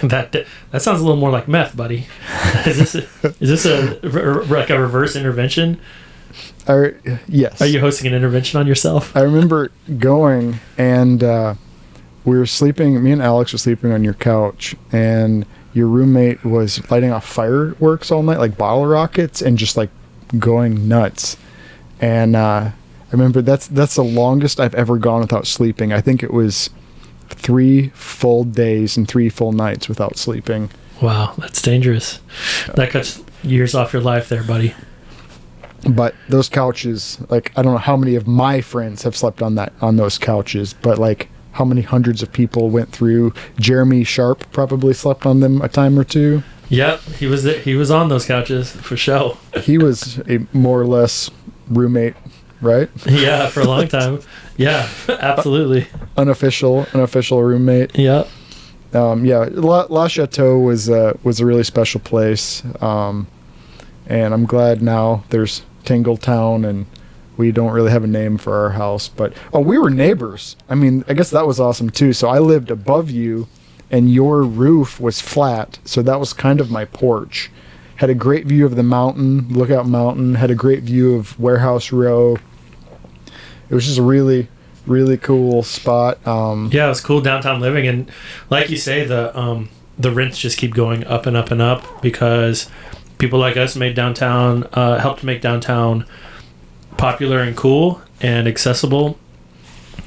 That sounds a little more like meth, buddy. Is this like a reverse intervention? Yes. Are you hosting an intervention on yourself? I remember going, and we were sleeping. Me and Alex were sleeping on your couch, and your roommate was lighting off fireworks all night, like bottle rockets, and just like going nuts. And I remember that's the longest I've ever gone without sleeping. I think it was 3 full days and 3 full nights without sleeping. Wow, that's dangerous. That cuts years off your life there, buddy. But those couches, like, I don't know how many of my friends have slept on those couches, but like how many hundreds of people went through. Jeremy Sharp probably slept on them a time or two. Yep, he was on those couches for sure. He was a more or less roommate, right? Yeah, for a long time. Yeah, absolutely. Unofficial roommate. Yep. La Chateau was a really special place, and I'm glad now there's Tingle Town, and we don't really have a name for our house. But we were neighbors. I mean, I guess that was awesome too. So I lived above you, and your roof was flat, so that was kind of my porch. Had a great view of the mountain, Lookout Mountain. Had a great view of Warehouse Row. It was just a really, really cool spot. Yeah, it was cool downtown living, and like you say, the rents just keep going up and up and up because people like us made downtown, helped make downtown popular and cool and accessible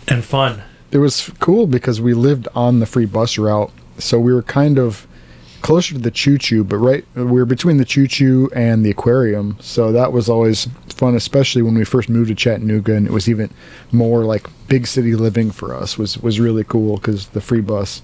and fun. It was cool because we lived on the free bus route, so we were kind of closer to the choo-choo, but we were between the choo-choo and the aquarium, so that was always fun, especially when we first moved to Chattanooga, and it was even more like big city living for us was really cool because the free bus.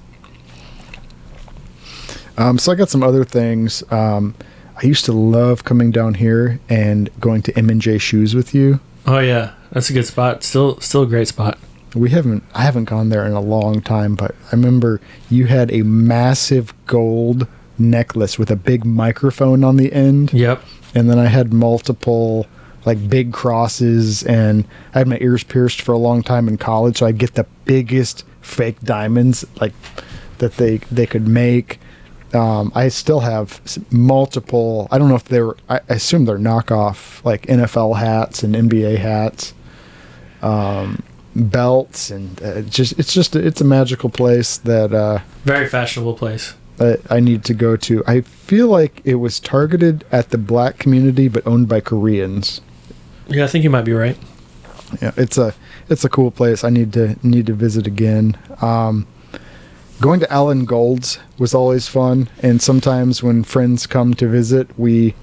So I got some other things. I used to love coming down here and going to M&J Shoes with you. Oh yeah, that's a good spot. Still a great spot. I haven't gone there in a long time, but I remember you had a massive gold necklace with a big microphone on the end. Yep. And then I had multiple like big crosses, and I had my ears pierced for a long time in college, so I'd get the biggest fake diamonds like that they could make. I still have multiple, I don't know if they were, I assume they're knockoff, like NFL hats and NBA hats. Belts, and it's a magical place that very fashionable place. I need to go to. I feel like it was targeted at the black community but owned by Koreans. Yeah, I think you might be right. Yeah, it's a cool place. I need to visit again. Going to Alan Gold's was always fun, and sometimes when friends come to visit, we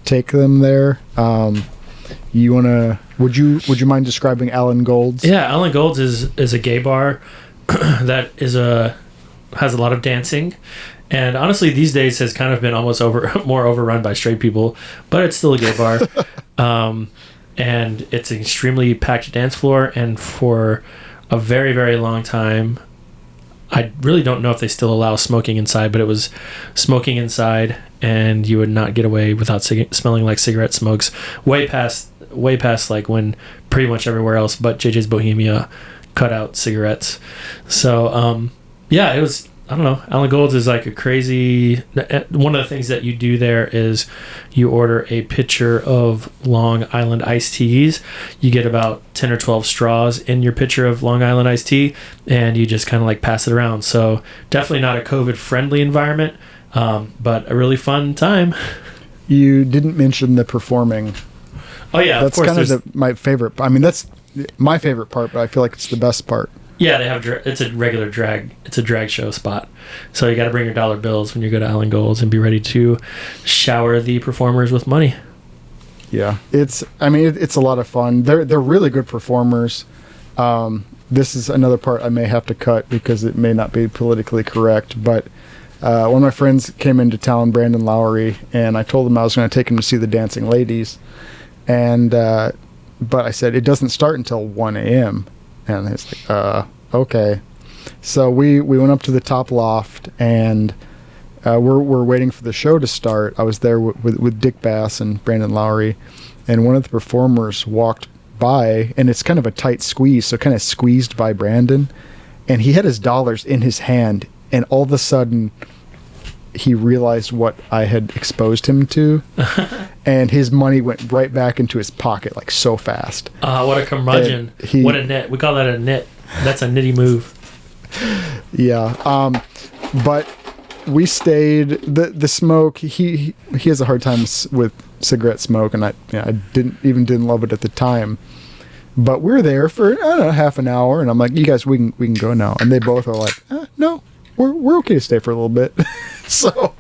take them there. Would you mind describing Alan Gold's? Yeah, Alan Gold's is a gay bar that has a lot of dancing, and honestly these days has kind of been almost more overrun by straight people, but it's still a gay bar. And it's an extremely packed dance floor, and for a very, very long time, I really don't know if they still allow smoking inside, but it was smoking inside, and you would not get away without smelling like cigarette smokes way past like when pretty much everywhere else but JJ's Bohemia cut out cigarettes. So yeah, it was, I don't know, Alan Gold's is like a crazy, one of the things that you do there is you order a pitcher of Long Island iced teas. You get about 10 or 12 straws in your pitcher of Long Island iced tea, and you just kind of like pass it around. So definitely not a COVID friendly environment, but a really fun time. You didn't mention the performing. Oh yeah, that's of course, kind of my favorite. I mean, that's my favorite part, but I feel like it's the best part. Yeah, they have. It's a regular drag. It's a drag show spot. So you got to bring your dollar bills when you go to Island Gold's and be ready to shower the performers with money. Yeah, it's a lot of fun. They're really good performers. This is another part I may have to cut because it may not be politically correct. But one of my friends came into town, Brandon Lowry, and I told him I was going to take him to see the Dancing Ladies, and but I said it doesn't start until 1 a.m. And he's like, okay. So we went up to the top loft, and we're waiting for the show to start. I was there with Dick Bass and Brandon Lowry, and one of the performers walked by, and it's kind of a tight squeeze, so kind of squeezed by Brandon, and he had his dollars in his hand, and all of a sudden he realized what I had exposed him to, and his money went right back into his pocket like so fast. What a curmudgeon. What a nit. We call that a nit. That's a nitty move. Yeah. But we stayed. The smoke, he has a hard time with cigarette smoke, and I didn't love it at the time. But we were there for, I don't know, half an hour, and I'm like, you guys, we can go now. And they both are like, no, we're okay to stay for a little bit. So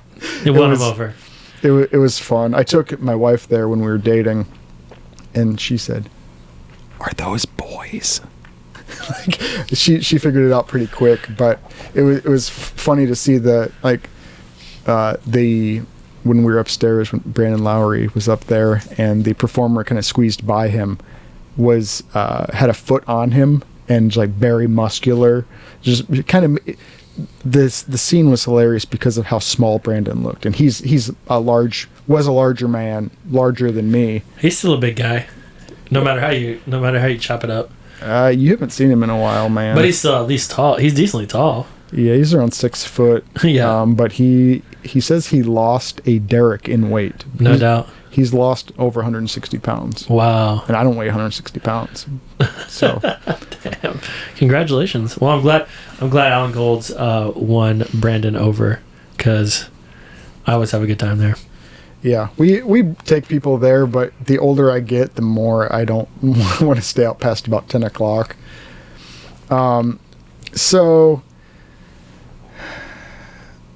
You won him over. It was fun. I took my wife there when we were dating, and she said, "Are those boys?" Like, she figured it out pretty quick, but it was funny to see when we were upstairs when Brandon Lowry was up there, and the performer kind of squeezed by him, was had a foot on him and like very muscular, just kind of. The scene was hilarious because of how small Brandon looked, and was a larger man, larger than me. He's still a big guy, no matter how you chop it up. You haven't seen him in a while, man. But he's still at least tall. He's decently tall. Yeah, he's around 6 foot. Yeah. But he says he lost a derrick in weight. No doubt. He's lost over 160 pounds. Wow. And I don't weigh 160 pounds. So. Damn. Congratulations. Well, I'm glad Alan Gold's won Brandon over, because I always have a good time there. Yeah, we take people there, but the older I get, the more I don't want to stay out past about 10 o'clock. So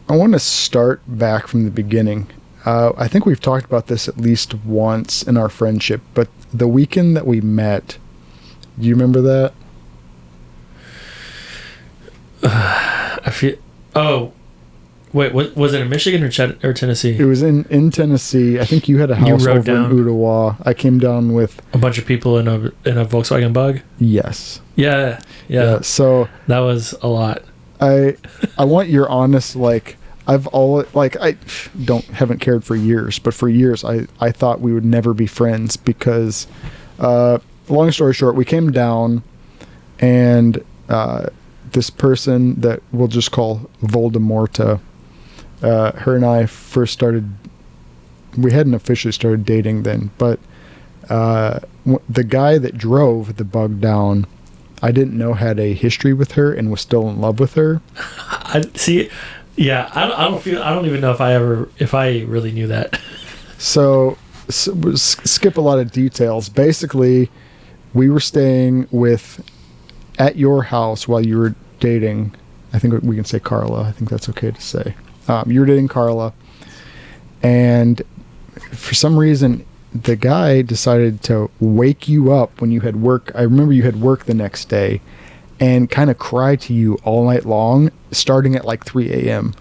I want to start back from the beginning. I think we've talked about this at least once in our friendship, but the weekend that we met, do you remember that? Wait, was it in Michigan or Tennessee? It was in Tennessee. I think you had a house over in Ottawa. I came down with a bunch of people in a Volkswagen Bug. Yes. Yeah. So that was a lot. I want your honest, I haven't cared for years, but for years I thought we would never be friends because, long story short, we came down, and this person that we'll just call Voldemorta, her and I first started, we hadn't officially started dating then, but the guy that drove the Bug down, I didn't know had a history with her and was still in love with her. I don't even know if I really knew that. So skip a lot of details. Basically, we were staying at your house while you were dating. I think we can say Carla. I think that's okay to say. You were dating Carla, and for some reason, the guy decided to wake you up when you had work. I remember you had work the next day, and kind of cry to you all night long, starting at like 3 a.m.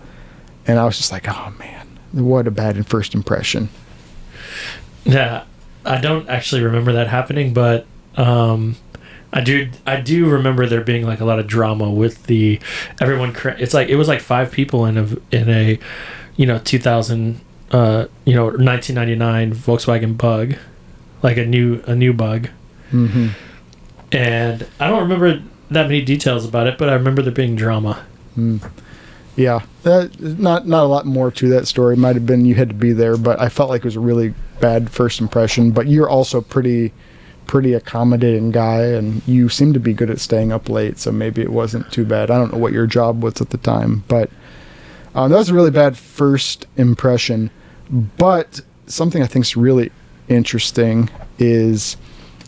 And I was just like, oh man, what a bad first impression. Yeah, I don't actually remember that happening, but I do remember there being like a lot of drama with everyone. It's like it was like 5 people in a 2000 1999 Volkswagen Bug, like a new Bug. Mm-hmm. And I don't remember that many details about it, but I remember there being drama. Yeah, not a lot more to that story. Might have been you had to be there, but I felt like it was a really bad first impression. But you're also pretty accommodating guy, and you seem to be good at staying up late, so maybe it wasn't too bad. I don't know what your job was at the time, but that was a really bad first impression. But something I think is really interesting is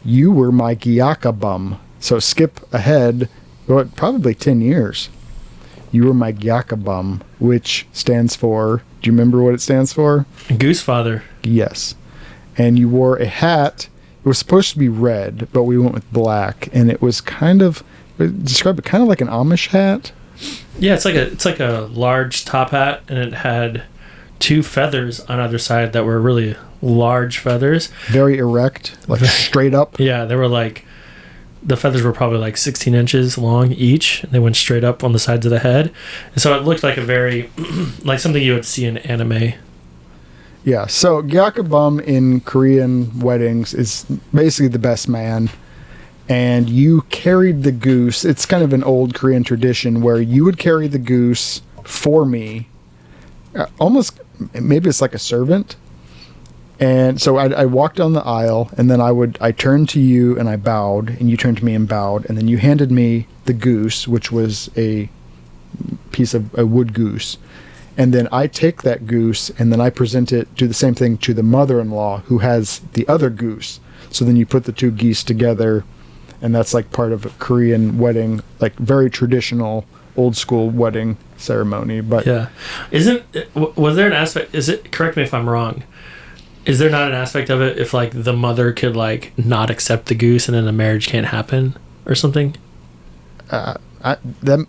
you were my Gyaka bum. So skip ahead. what, probably 10 years. You were my gyakabum, which stands for, do you remember what it stands for? Goose Father. Yes. And you wore a hat. It was supposed to be red, but we went with black, and it was kind of, describe it kind of like an Amish hat. Yeah, it's like a large top hat, and it had 2 feathers on either side that were really large feathers. Very erect, like straight up. Yeah, they were like, the feathers were probably like 16 inches long each, and they went straight up on the sides of the head. And so it looked like a very, like something you would see in anime. Yeah, so gyakabum in Korean weddings is basically the best man. And you carried the goose. It's kind of an old Korean tradition where you would carry the goose for me. Almost, maybe it's like a servant. And so I walked down the aisle, and then I turned to you and I bowed, and you turned to me and bowed, and then you handed me the goose, which was a piece of a wood goose. And then I take that goose, and then I present it, do the same thing to the mother-in-law who has the other goose. So then you put the 2 geese together, and that's like part of a Korean wedding, like very traditional, old school wedding ceremony. But yeah, was there an aspect? Correct me if I'm wrong. Is there not an aspect of it if like the mother could like not accept the goose and then the marriage can't happen or something? That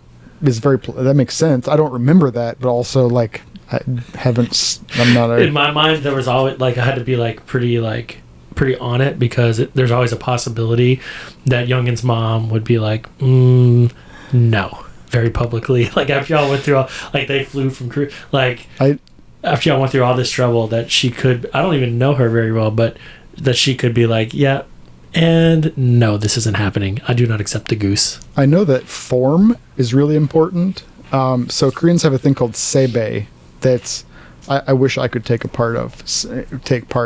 makes sense. I don't remember that, but also like I'm not in my mind there was always like I had to be like pretty on it because there's always a possibility that Youngin's mom would be like no, very publicly, like after y'all went through all, like they flew from Korea, like after y'all went through all this trouble, that she could, I don't even know her very well, but that she could be like, yeah, and no, this isn't happening. I do not accept the goose. I know that form is really important. So Koreans have a thing called sebe that's, I wish I could take part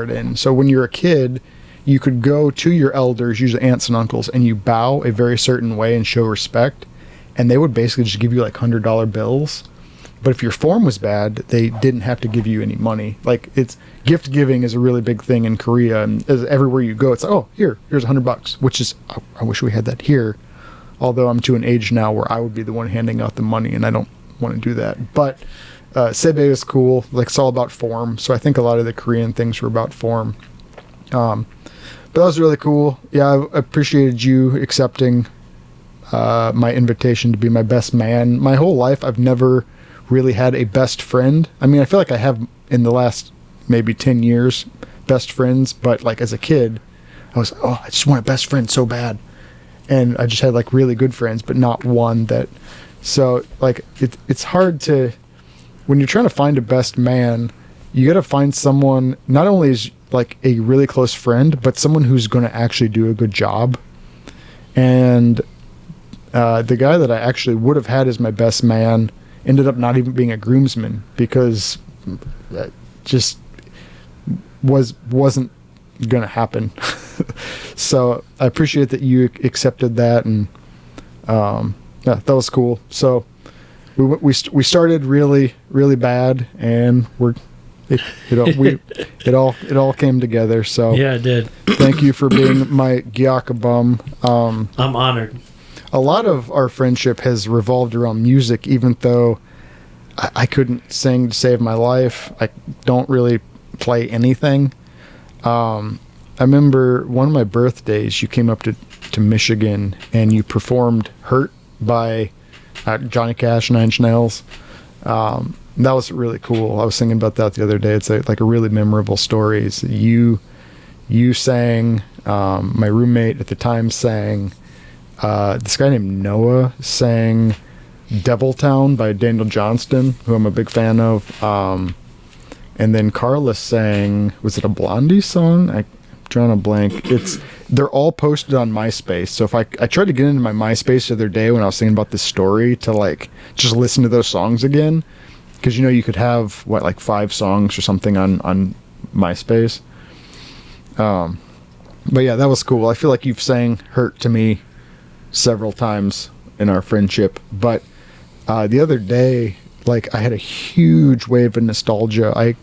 in. So when you're a kid, you could go to your elders, usually aunts and uncles, and you bow a very certain way and show respect, and they would basically just give you like $100 bills. But if your form was bad, they didn't have to give you any money. Like, it's gift giving is a really big thing in Korea, and everywhere you go, it's like, oh, here's $100, which is, I wish we had that here. Although I'm to an age now where I would be the one handing out the money, and I don't want to do that. But sebe is cool. Like, it's all about form. So I think a lot of the Korean things were about form. But that was really cool. Yeah, I appreciated you accepting my invitation to be my best man. My whole life, I've never really had a best friend. I mean, I feel like I have in the last maybe 10 years best friends, but like as a kid, I was like, oh, I just want a best friend so bad. And I just had like really good friends, but not one that, so like it's hard to, when you're trying to find a best man, you got to find someone, not only is like a really close friend, but someone who's going to actually do a good job. And the guy that I actually would have had as my best man ended up not even being a groomsman because that just wasn't going to happen. So I appreciate that you accepted that, and yeah, that was cool. So we started really bad, and it all came together. So yeah, it did. Thank you for being my gyakabum. I'm honored. A lot of our friendship has revolved around music, even though I couldn't sing to save my life. I don't really play anything. I remember one of my birthdays, you came up to Michigan and you performed Hurt by Johnny Cash, Nine Inch Nails. That was really cool. I was thinking about that the other day. It's like a really memorable story. It's you sang, my roommate at the time sang, this guy named Noah sang Devil Town by Daniel Johnston, who I'm a big fan of. And then Carla sang, was it a Blondie song? I'm drawing a blank. They're all posted on MySpace. So if I tried to get into my MySpace the other day when I was thinking about this story to like just listen to those songs again, because you could have like 5 songs or something on MySpace. But yeah, that was cool. I feel like you've sang Hurt to me several times in our friendship, but the other day, like, I had a huge wave of nostalgia. I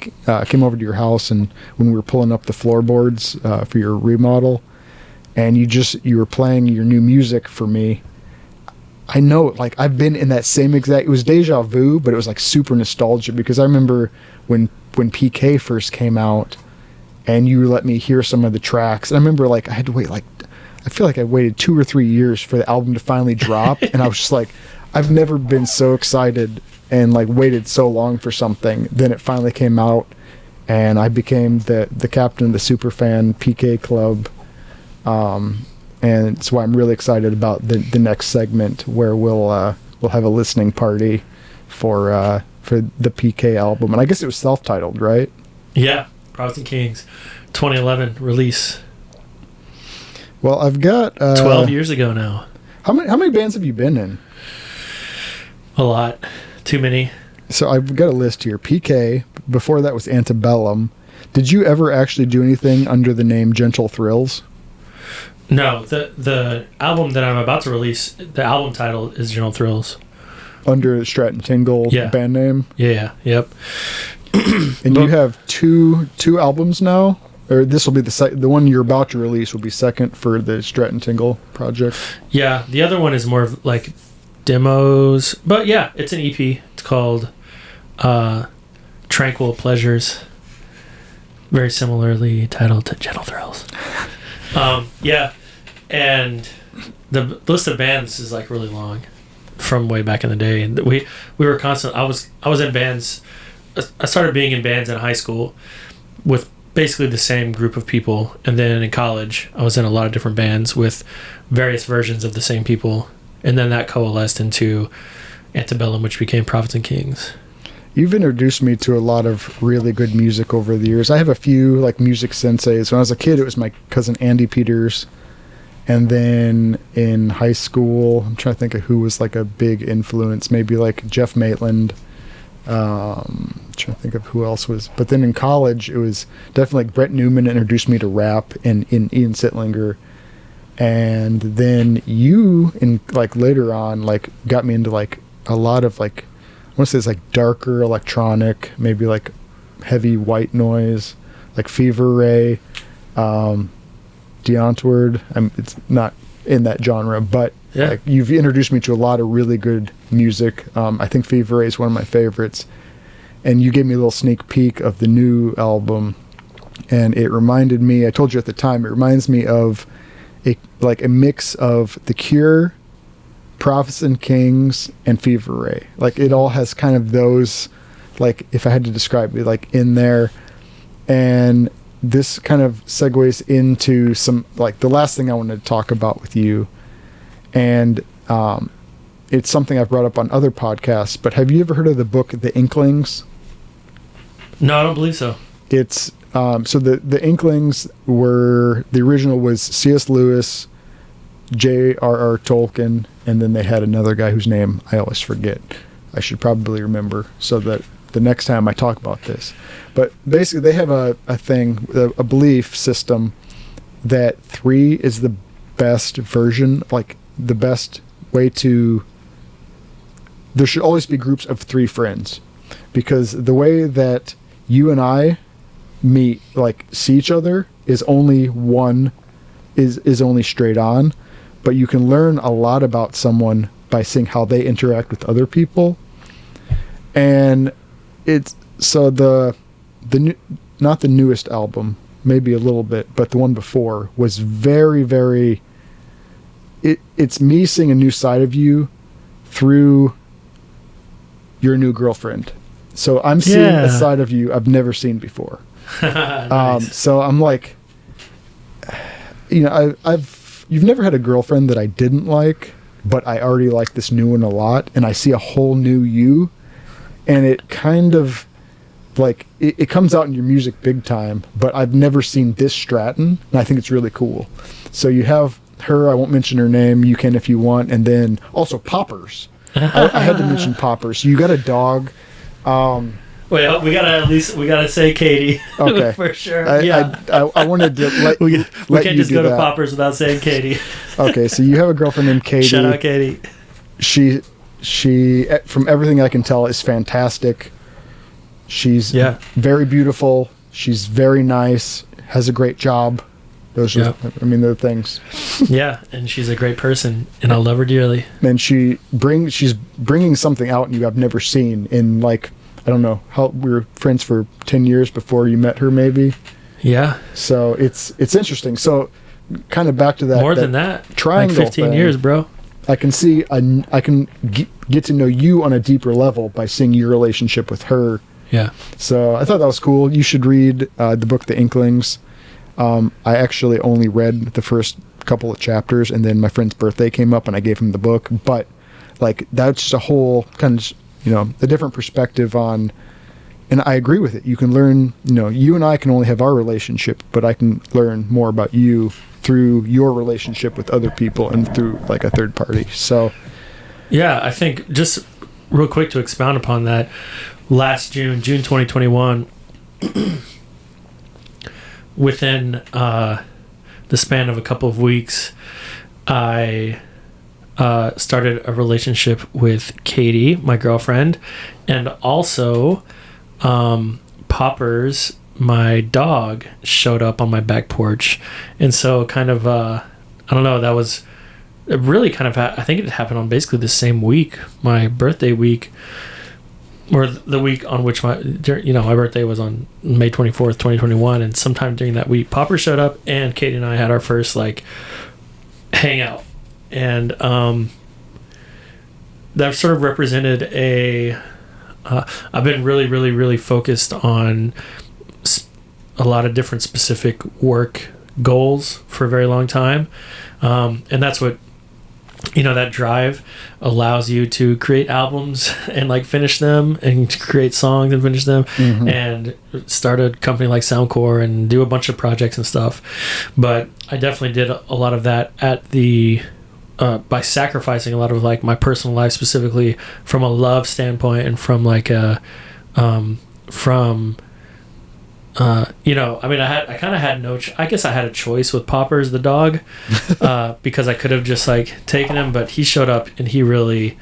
came over to your house, and when we were pulling up the floorboards for your remodel, and you were playing your new music for me, I know, like, I've been in that same exact, it was deja vu, but it was like super nostalgia, because I remember when PK first came out and you let me hear some of the tracks, and I remember, like, I had to wait, like, I feel like I waited 2 or 3 years for the album to finally drop, and I was just like, I've never been so excited and, like, waited so long for something. Then it finally came out, and I became the captain of the Superfan PK Club, and that's why I'm really excited about the next segment, where we'll have a listening party for the PK album, and I guess it was self-titled, right? Yeah, Prophets and Kings, 2011 release. Well, I've got 12 years ago now. How many bands have you been in? A lot, too many. So I've got a list here. PK. Before that was Antebellum. Did you ever actually do anything under the name Gentle Thrills? No, the album that I'm about to release, the album title is Gentle Thrills. Under Stratton Tingle band name? Yeah, yep. And you have two albums now? Or this will be the one you're about to release will be second for the Stratton Tingle project? Yeah, the other one is more of like demos. But yeah, it's an EP. It's called Tranquil Pleasures. Very similarly titled to Gentle Thrills. Yeah, and the list of bands is like really long from way back in the day, and we were constant. I was in bands. I started being in bands in high school with basically the same group of people, and then in college I was in a lot of different bands with various versions of the same people, and then that coalesced into Antebellum, which became Prophets and Kings. You've introduced me to a lot of really good music over the years. I have a few like music senseis. When I was a kid, it was my cousin Andy Peters. And then in high school, I'm trying to think of who was like a big influence. Maybe like Jeff Maitland. Trying to think of who else was. But then in college, it was definitely like Brett Newman introduced me to rap and Ian Sittlinger. And then you, in like later on, like got me into like a lot of like, I want to say it's like darker electronic, maybe like heavy white noise, like Fever Ray, Deontward. It's not in that genre, but yeah. Like, you've introduced me to a lot of really good music. I think Fever Ray is one of my favorites. And you gave me a little sneak peek of the new album, and it reminded me, I told you at the time, it reminds me of a mix of The Cure, Prophets and Kings, and Fever Ray. Like, it all has kind of those, like, if I had to describe it, like, in there. And this kind of segues into some, like, the last thing I wanted to talk about with you. And it's something I've brought up on other podcasts, but have you ever heard of the book The Inklings? No, I don't believe so. It's, so the Inklings were, the original was C.S. Lewis, J.R.R. Tolkien, and then they had another guy whose name I always forget. I should probably remember so that the next time I talk about this. But basically they have a thing, a belief system that 3 is the best version, like the best way to, there should always be groups of 3 friends, because the way that you and I meet, like see each other, is only one, is only straight on. But you can learn a lot about someone by seeing how they interact with other people. And it's, so the new, not the newest album, maybe a little bit, but the one before was very, very, it's me seeing a new side of you through your new girlfriend. So I'm seeing a side of you I've never seen before. Nice. So I'm like, you know, you've never had a girlfriend that I didn't like, but I already like this new one a lot, and I see a whole new you, and it kind of, like, it comes out in your music big time, but I've never seen this Stratton, and I think it's really cool. So you have her, I won't mention her name, you can if you want, and then also Poppers. I had to mention Poppers. You got a dog. Wait, we gotta say Katie. Okay. For sure. I wanted to let we let can't you just do go to that. Poppers without saying Katie. Okay, so you have a girlfriend named Katie. Shout out Katie. She, from everything I can tell, is fantastic. She's very beautiful. She's very nice. Has a great job. Those Yeah. are, I mean, they're things. Yeah, and she's a great person, and I love her dearly. And she's bringing something out in you I've never seen in, like, I don't know, how we were friends for 10 years before you met her, maybe. Yeah. So it's interesting. So kind of back to that. More than that. Triangle Like 15 thing. years, bro. I can see, I can get to know you on a deeper level by seeing your relationship with her. Yeah. So I thought that was cool. You should read the book, The Inklings. I actually only read the first couple of chapters, and then my friend's birthday came up and I gave him the book. But like, that's just a whole kind of, a different perspective on, and I agree with it. You can learn, you and I can only have our relationship, but I can learn more about you through your relationship with other people and through like a third party. So yeah, I think just real quick to expound upon that, last June 2021, within the span of a couple of weeks, I started a relationship with Katie, my girlfriend, and also Poppers, my dog, showed up on my back porch. And so kind of, I don't know, that was it really kind of, I think it happened on basically the same week, my birthday week, or the week on which my birthday was on May 24th, 2021. And sometime during that week, Popper showed up and Katie and I had our first like hangout. And that sort of represented I've been really, really, really focused on a lot of different specific work goals for a very long time. And that's what, that drive allows you to create albums and like finish them and to create songs and finish them and start a company like Soundcore and do a bunch of projects and stuff. But I definitely did a lot of that at the by sacrificing a lot of like my personal life, specifically from a love standpoint and from like I kind of had I guess I had a choice with Poppers the dog, because I could have just like taken him, but he showed up and he really,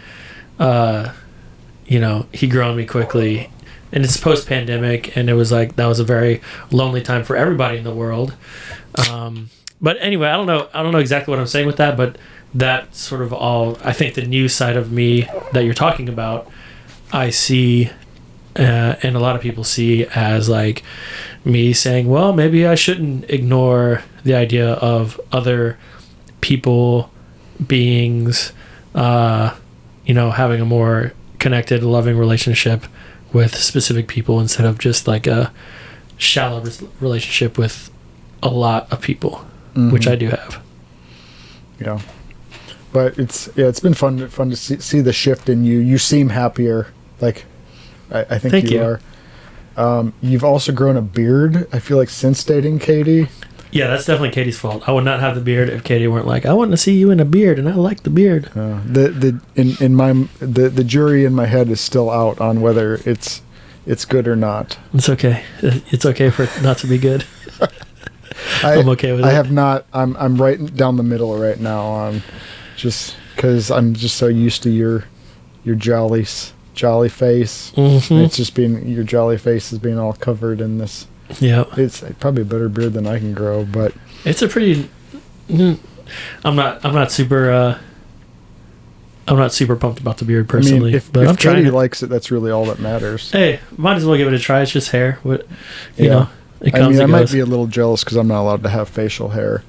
he grew on me quickly, and it's post pandemic, and it was like, that was a very lonely time for everybody in the world. But anyway, I don't know exactly what I'm saying with that, but that sort of all, I think the new side of me that you're talking about, I see, and a lot of people see as like me saying, well, maybe I shouldn't ignore the idea of other people, beings, having a more connected, loving relationship with specific people instead of just like a shallow relationship with a lot of people, which I do have. Yeah. But it's been fun to see the shift in you. You seem happier. Like, I think you are. You've also grown a beard, I feel like, since dating Katie. Yeah, that's definitely Katie's fault. I would not have the beard if Katie weren't like, I want to see you in a beard, and I like the beard. The jury in my head is still out on whether it's good or not. It's okay. It's okay for it not to be good. I'm okay with it. I have not. I'm right down the middle right now on, just because I'm just so used to your jolly face. It's just being, your jolly face is being all covered in this. Yeah, it's probably a better beard than I can grow, but it's a pretty. I'm not super pumped about the beard personally. I mean, if Katie likes it, that's really all that matters. Hey, might as well give it a try. It's just hair. You know, it I comes. mean, I might be a little jealous because I'm not allowed to have facial hair.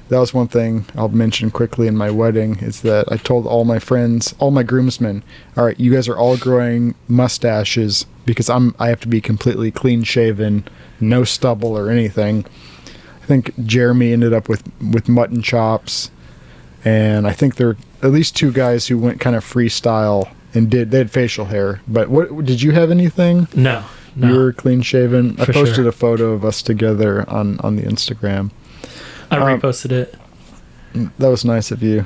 That was one thing I'll mention quickly in my wedding, is that I told all my friends, all my groomsmen, all right, you guys are all growing mustaches because I have to be completely clean shaven, no stubble or anything. I think Jeremy ended up with mutton chops, and I think there are at least two guys who went kind of freestyle and they had facial hair. But what did you have anything? No. You were clean shaven. I posted sure. a photo of us together on the Instagram. I reposted it. That was nice of you.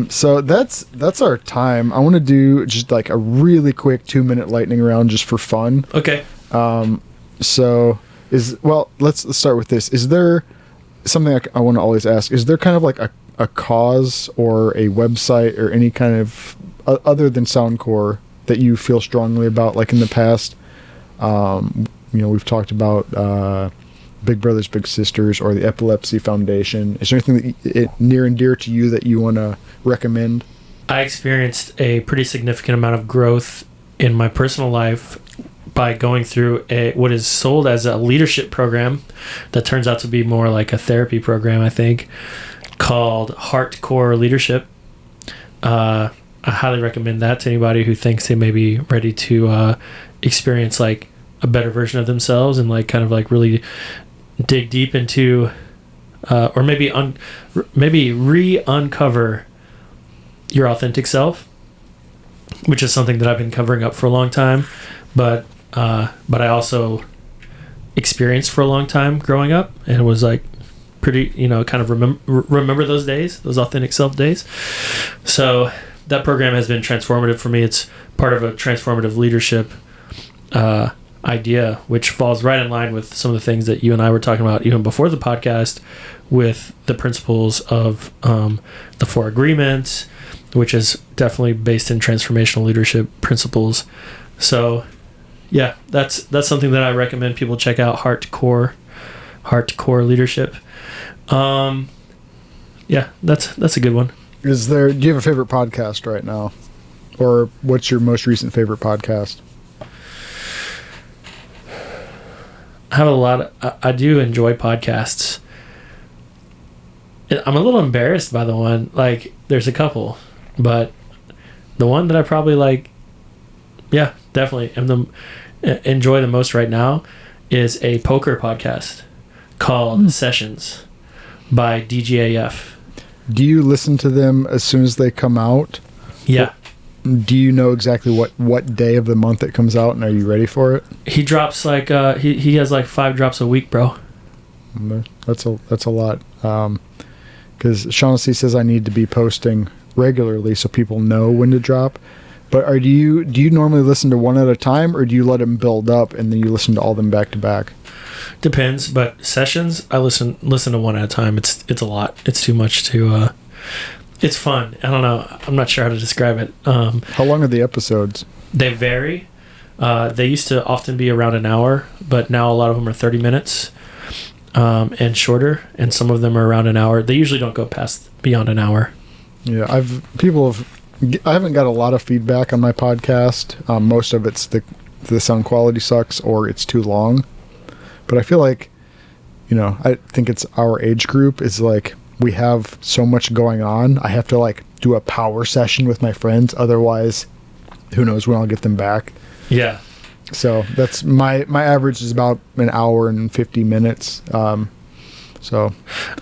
So that's our time. I want to do just like a really quick 2-minute lightning round just for fun. Okay. Let's start with this. Is there something I want to always ask? Is there kind of like a cause or a website or any kind of other than Soundcore that you feel strongly about? Like in the past, we've talked about Big Brothers Big Sisters or the Epilepsy Foundation? Is there anything near and dear to you that you want to recommend? I experienced a pretty significant amount of growth in my personal life by going through what is sold as a leadership program that turns out to be more like a therapy program, I think, called Hardcore Leadership. I highly recommend that to anybody who thinks they may be ready to experience like a better version of themselves and like kind of like really dig deep into or maybe uncover your authentic self, which is something that I've been covering up for a long time, but I also experienced for a long time growing up, and it was like pretty, kind of remember those days, those authentic self days. So that program has been transformative for me. It's part of a transformative leadership idea, which falls right in line with some of the things that you and I were talking about even before the podcast, with the principles of the 4 agreements, which is definitely based in transformational leadership principles. So yeah, that's something that I recommend people check out. Hardcore Leadership. Yeah, that's a good one. Do you have a favorite podcast right now? Or what's your most recent favorite podcast? I have I do enjoy podcasts. I'm a little embarrassed by the one, like there's a couple, but the one that I probably like, yeah, definitely enjoy the most right now is a poker podcast called Sessions by DGAF. Do you listen to them as soon as they come out? Yeah. Do you know exactly what day of the month it comes out, and are you ready for it? He drops like he has like 5 drops a week, bro. That's a lot. Because Shaughnessy says I need to be posting regularly so people know when to drop. But do you normally listen to one at a time, or do you let them build up and then you listen to all of them back to back? Depends, but Sessions I listen to one at a time. It's a lot. It's too much to. It's fun. I don't know. I'm not sure how to describe it. How long are the episodes? They vary. They used to often be around an hour, but now a lot of them are 30 minutes and shorter, and some of them are around an hour. They usually don't go beyond an hour. Yeah, I haven't got a lot of feedback on my podcast. Most of it's the sound quality sucks or it's too long. But I feel like, I think it's our age group is like, we have so much going on. I have to like do a power session with my friends. Otherwise, who knows when I'll get them back. Yeah. So that's my average is about an hour and 50 minutes. So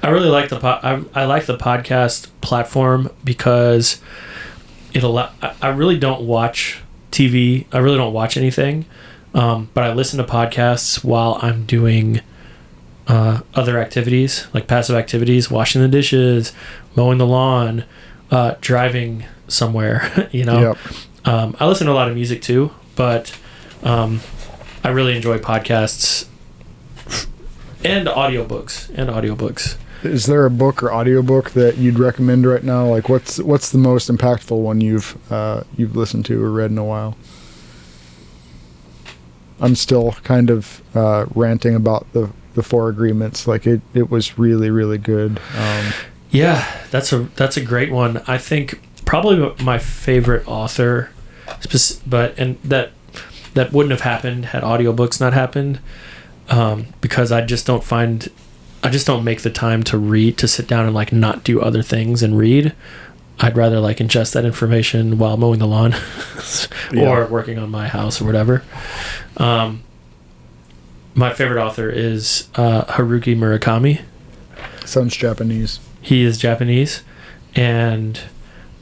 I really like I like the podcast platform because I really don't watch TV. I really don't watch anything. But I listen to podcasts while I'm doing other activities, like passive activities, washing the dishes, mowing the lawn, driving somewhere, Yep. I listen to a lot of music too, but I really enjoy podcasts and audiobooks. Is there a book or audiobook that you'd recommend right now? Like what's the most impactful one you've listened to or read in a while? I'm still kind of ranting about the 4 agreements. Like it was really, really good. Yeah, that's a great one. I think probably my favorite author, that wouldn't have happened had audiobooks not happened, because I just don't make the time to sit down and like not do other things and read. I'd rather like ingest that information while mowing the lawn or working on my house or whatever. My favorite author is Haruki Murakami. Sounds Japanese. He is Japanese, and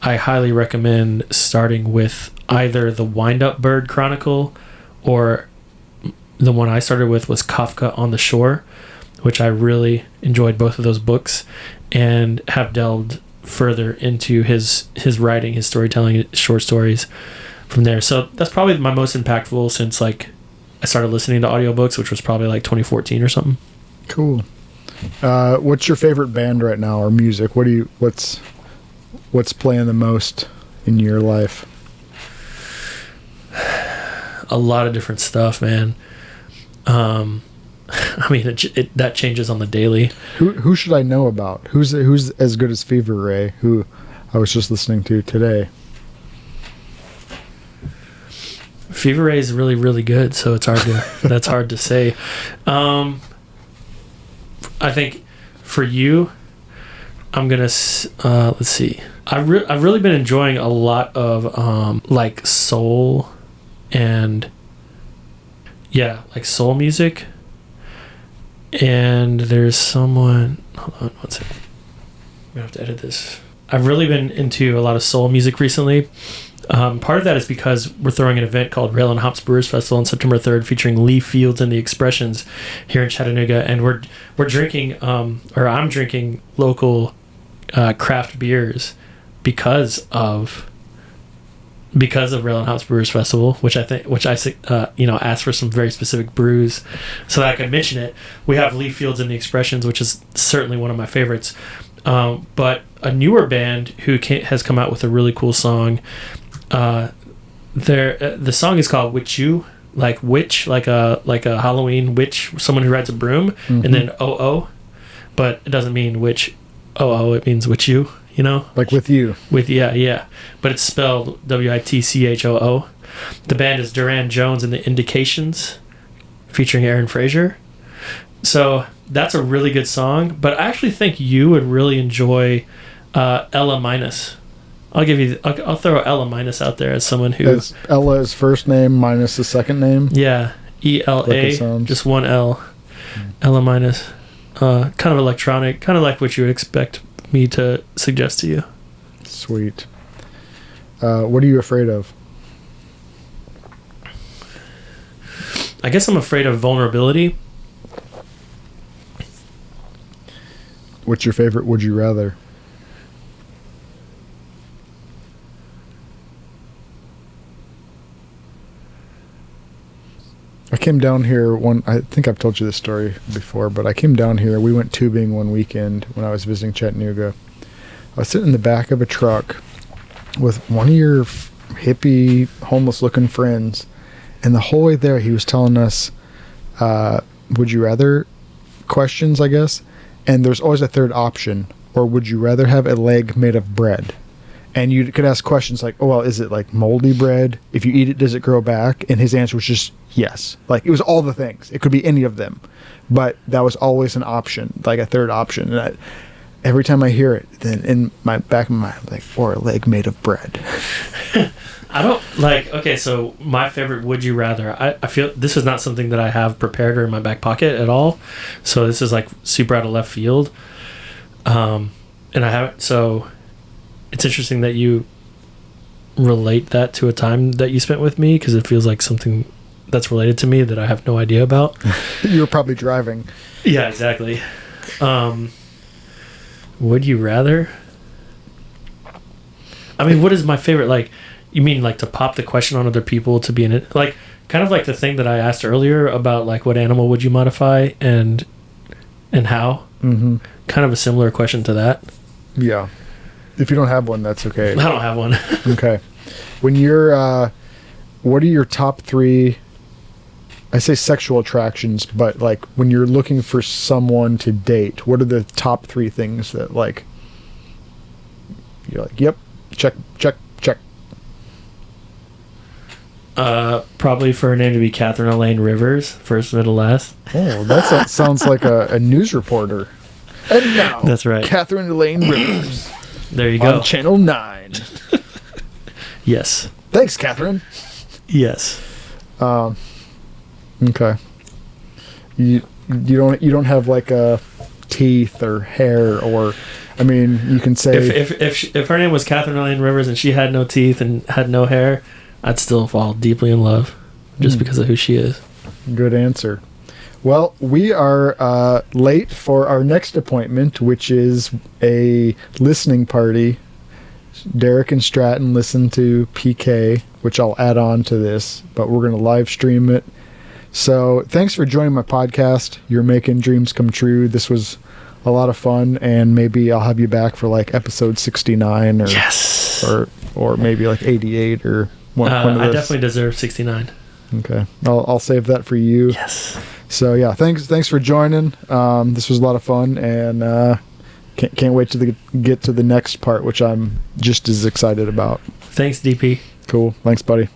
I highly recommend starting with either the Wind-Up Bird Chronicle, or the one I started with was Kafka on the Shore, which I really enjoyed both of those books and have delved further into his writing, his storytelling, short stories from there. So that's probably my most impactful since like I started listening to audiobooks, which was probably like 2014 or something. Cool. What's your favorite band right now, or music? What's playing the most in your life? A lot of different stuff, man. I mean, that changes on the daily. Who should I know about? Who's as good as Fever Ray, who I was just listening to today? Fever Ray is really, really good, so it's hard to that's hard to say. I think for you, I'm gonna let's see. I've really been enjoying a lot of like soul and like soul music. And there's someone. Hold on one second. I'm gonna have to edit this. I've really been into a lot of soul music recently. Part of that is because we're throwing an event called Rail and Hops Brewers Festival on September 3rd, featuring Lee Fields and the Expressions here in Chattanooga, and we're drinking, or I'm drinking local craft beers because of Rail and Hops Brewers Festival, which I asked for some very specific brews so that I could mention it. We have Lee Fields and the Expressions, which is certainly one of my favorites. But a newer band who has come out with a really cool song. The song is called "Witch You," like witch, like a Halloween witch, someone who rides a broom, and then "oh," but it doesn't mean witch. Oh, it means witch you. You know, like with you. Yeah, but it's spelled WITCHOO. The band is Duran Jones and the Indications, featuring Aaron Fraser. So that's a really good song. But I actually think you would really enjoy Ella Minus. I'll throw Ella Minus out there as someone who. Ella is first name minus the second name. Yeah, ELA, just one L. Ella Minus, kind of electronic, kind of like what you would expect me to suggest to you. Sweet. What are you afraid of? I guess I'm afraid of vulnerability. What's your favorite would you rather? I came down here I think I've told you this story before, but I came down here. We went tubing one weekend when I was visiting Chattanooga. I was sitting in the back of a truck with one of your hippie, homeless-looking friends, and the whole way there he was telling us would you rather questions, I guess, and there's always a third option, or would you rather have a leg made of bread? And you could ask questions like, oh, well, is it like moldy bread? If you eat it, does it grow back? And his answer was just yes. Like, it was all the things. It could be any of them. But that was always an option, like a third option. And every time I hear it, then in my back of my mind, I'm like, or a leg made of bread. I don't okay, so my favorite would you rather, I feel this is not something that I have prepared or in my back pocket at all. So this is like super out of left field. And I haven't, so it's interesting that you relate that to a time that you spent with me, because it feels like something that's related to me that I have no idea about. You were probably driving. Yeah, exactly. Would you rather? I mean, what is my favorite? Like, you mean like to pop the question on other people to be in it? Like, kind of like the thing that I asked earlier about like what animal would you modify and how? Mm-hmm. Kind of a similar question to that. Yeah. If you don't have one, that's okay. I don't have one. Okay. When you're, what are your top 3, I say sexual attractions, but like when you're looking for someone to date, what are the top 3 things that like, you're like, yep, check. Probably for her name to be Catherine Elaine Rivers, first, middle, last. Oh, that sounds like a news reporter. And now, that's right. Catherine Elaine Rivers. There you go. On Channel 9. Yes. Thanks, Catherine. Yes. Okay. You don't have like a teeth or hair, or I mean, you can say if her name was Catherine Elaine Rivers and she had no teeth and had no hair, I'd still fall deeply in love just because of who she is. Good answer. Well, we are late for our next appointment, which is a listening party. Derek and Stratton listen to PK, which I'll add on to this, but we're going to live stream it. So thanks for joining my podcast. You're making dreams come true. This was a lot of fun, and maybe I'll have you back for like episode 69 or yes, or maybe like 88 or one of those. I definitely deserve 69. Okay, I'll save that for you. Yes. So yeah, thanks for joining. This was a lot of fun, and can't wait to get to the next part, which I'm just as excited about. Thanks, DP. Cool. Thanks, buddy.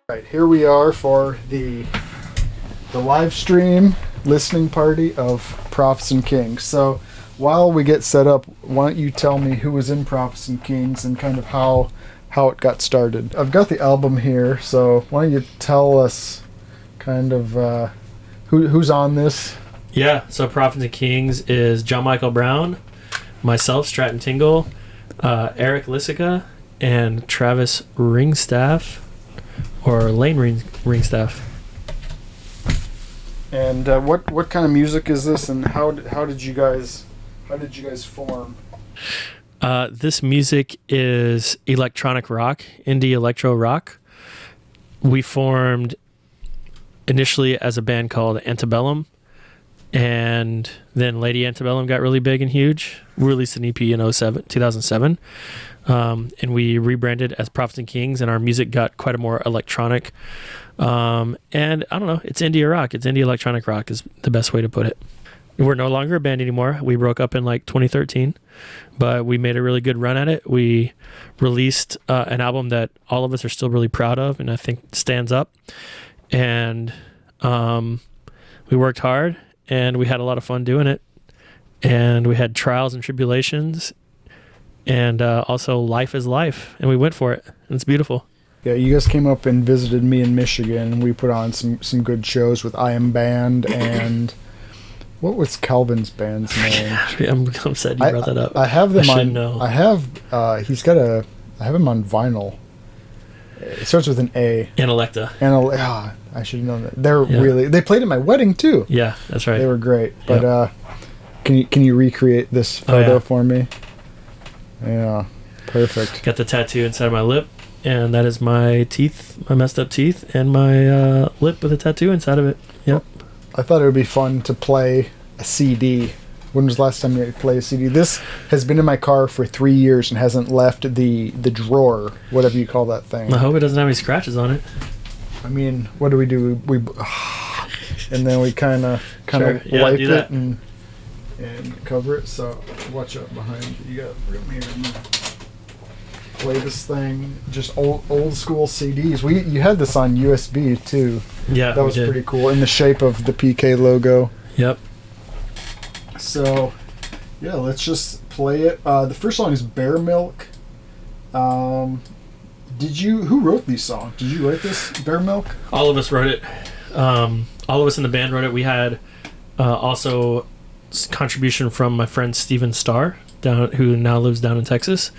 Right, here we are for the live stream listening party of Prophets and Kings. So while we get set up, why don't you tell me who was in Prophets and Kings and kind of how it got started? I've got the album here, so why don't you tell us kind of who's on this? Yeah, so Prophets and Kings is John Michael Brown, myself, Stratton Tingle, Eric Lissica, and Travis Ringstaff, or Lane Ringstaff. And what kind of music is this, and how did you guys form? This music is electronic rock, indie electro rock. We formed initially as a band called Antebellum, and then Lady Antebellum got really big and huge. We released an EP in 2007. And we rebranded as Prophets and Kings, and our music got quite a more electronic. And I don't know, it's indie rock. It's indie electronic rock is the best way to put it. We're no longer a band anymore. We broke up in like 2013, but we made a really good run at it. We released an album that all of us are still really proud of, and I think stands up. And we worked hard, and we had a lot of fun doing it. And we had trials and tribulations, and also life is life, and we went for it, and it's beautiful. Yeah, you guys came up and visited me in Michigan. We put on some good shows with I Am Band and what was Calvin's band's name? I'm sad you brought that up. I have them on. Know. I have I have him on vinyl. It starts with an A. Analecta. I should have known that. They played at my wedding too. Yeah, that's right. They were great. But can you recreate this photo for me? Yeah, perfect. Got the tattoo inside of my lip, and that is my teeth, my messed up teeth, and my lip with a tattoo inside of it. Yep. I thought it would be fun to play a CD. When was the last time you played a CD? This has been in my car for 3 years and hasn't left the drawer, whatever you call that thing. I hope it doesn't have any scratches on it. I mean, what do? We and then we kind of wipe it and cover it. So watch out behind you. Got room here. Play this thing, just old school CDs. You had this on USB too. Yeah, that was pretty cool in the shape of the PK logo. Yep. So yeah, let's just play it. The first song is Bear Milk. Who wrote these songs? Did you write this, Bear Milk? All of us wrote it. All of us in the band wrote it. We had also contribution from my friend Steven Starr, who now lives down in Texas,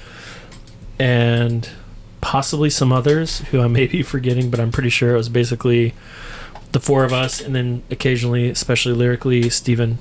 and possibly some others who I may be forgetting, but I'm pretty sure it was basically the four of us, and then occasionally, especially lyrically, Steven.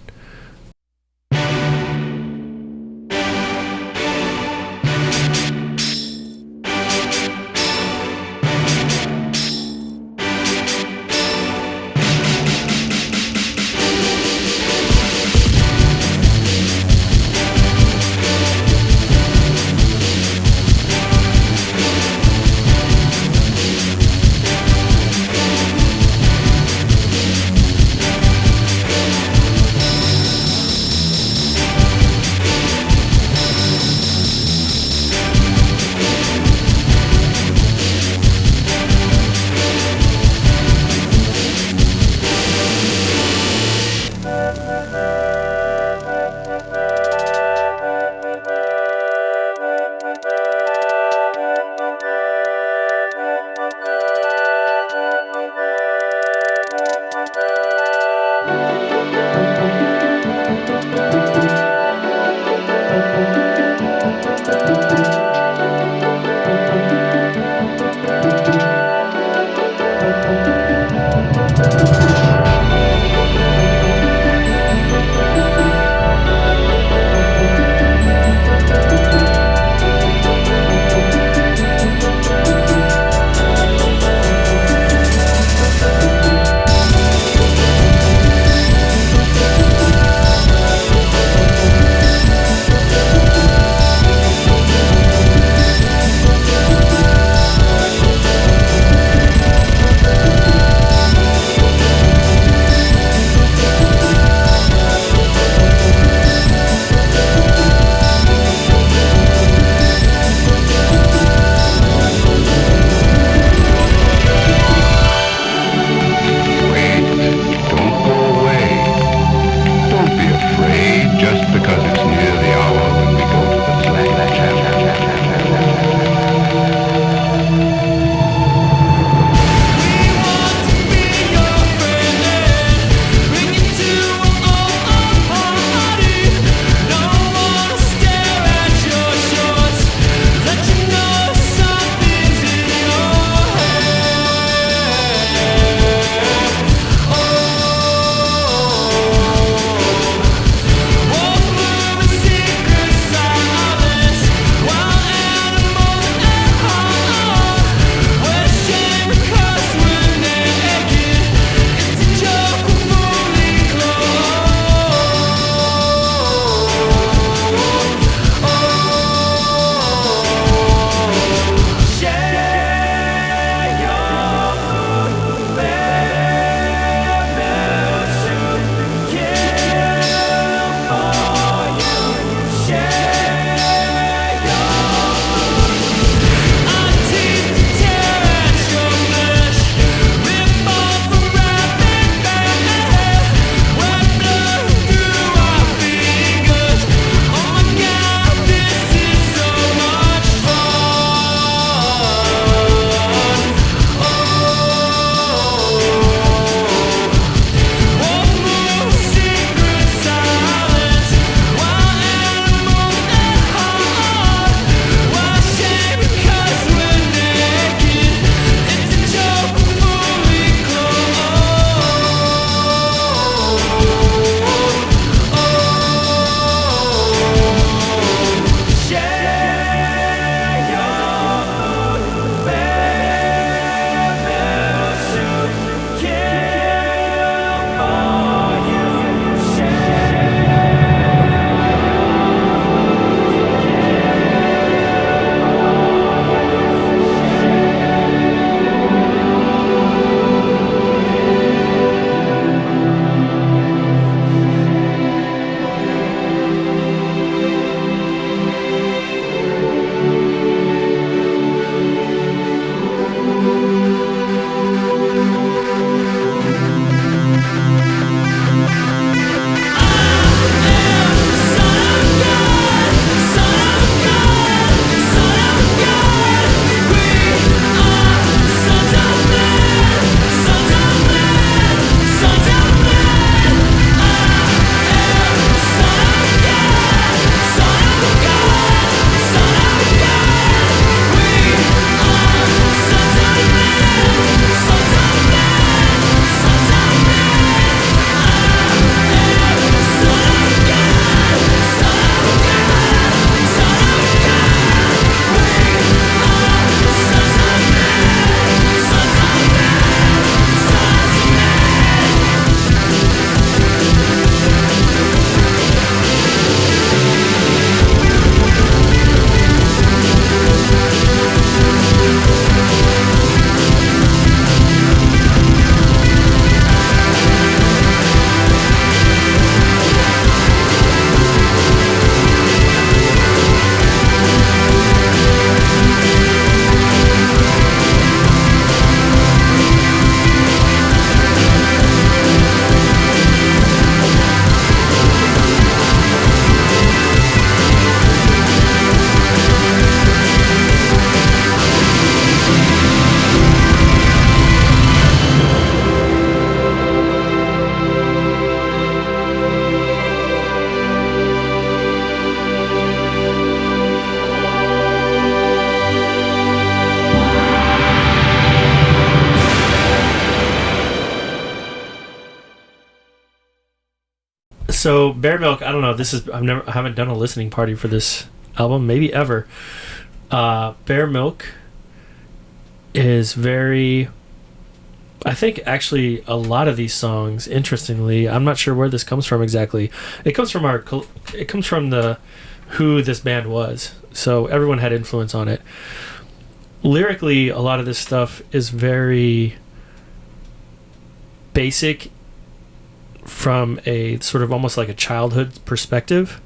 So Bear Milk, I don't know. I haven't done a listening party for this album, maybe ever. Bear Milk is very. I think actually a lot of these songs, interestingly, I'm not sure where this comes from exactly. It comes from who this band was. So everyone had influence on it. Lyrically, a lot of this stuff is very basic from a sort of almost like a childhood perspective,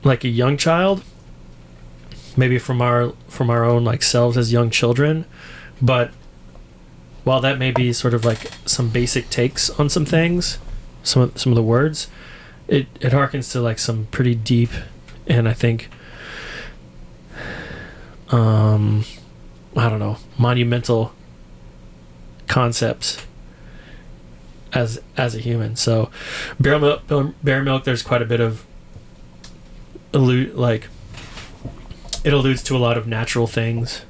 like a young child, maybe from our own like selves as young children. But while that may be sort of like some basic takes on some things, some of the words, it harkens to like some pretty deep and I think I don't know, monumental concepts as a human. So Bear Milk, there's quite a bit of it alludes to a lot of natural things.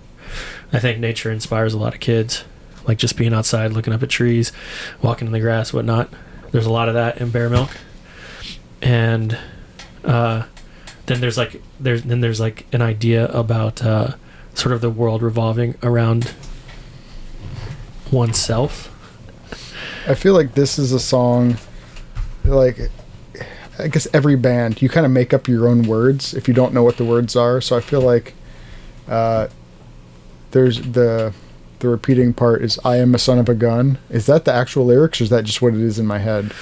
I think nature inspires a lot of kids, like just being outside, looking up at trees, walking in the grass, whatnot. There's a lot of that in Bear Milk. And then there's an idea about sort of the world revolving around oneself. I feel like this is a song, like, I guess every band, you kind of make up your own words if you don't know what the words are. So I feel like there's the repeating part is "I am a son of a gun." Is that the actual lyrics, or is that just what it is in my head?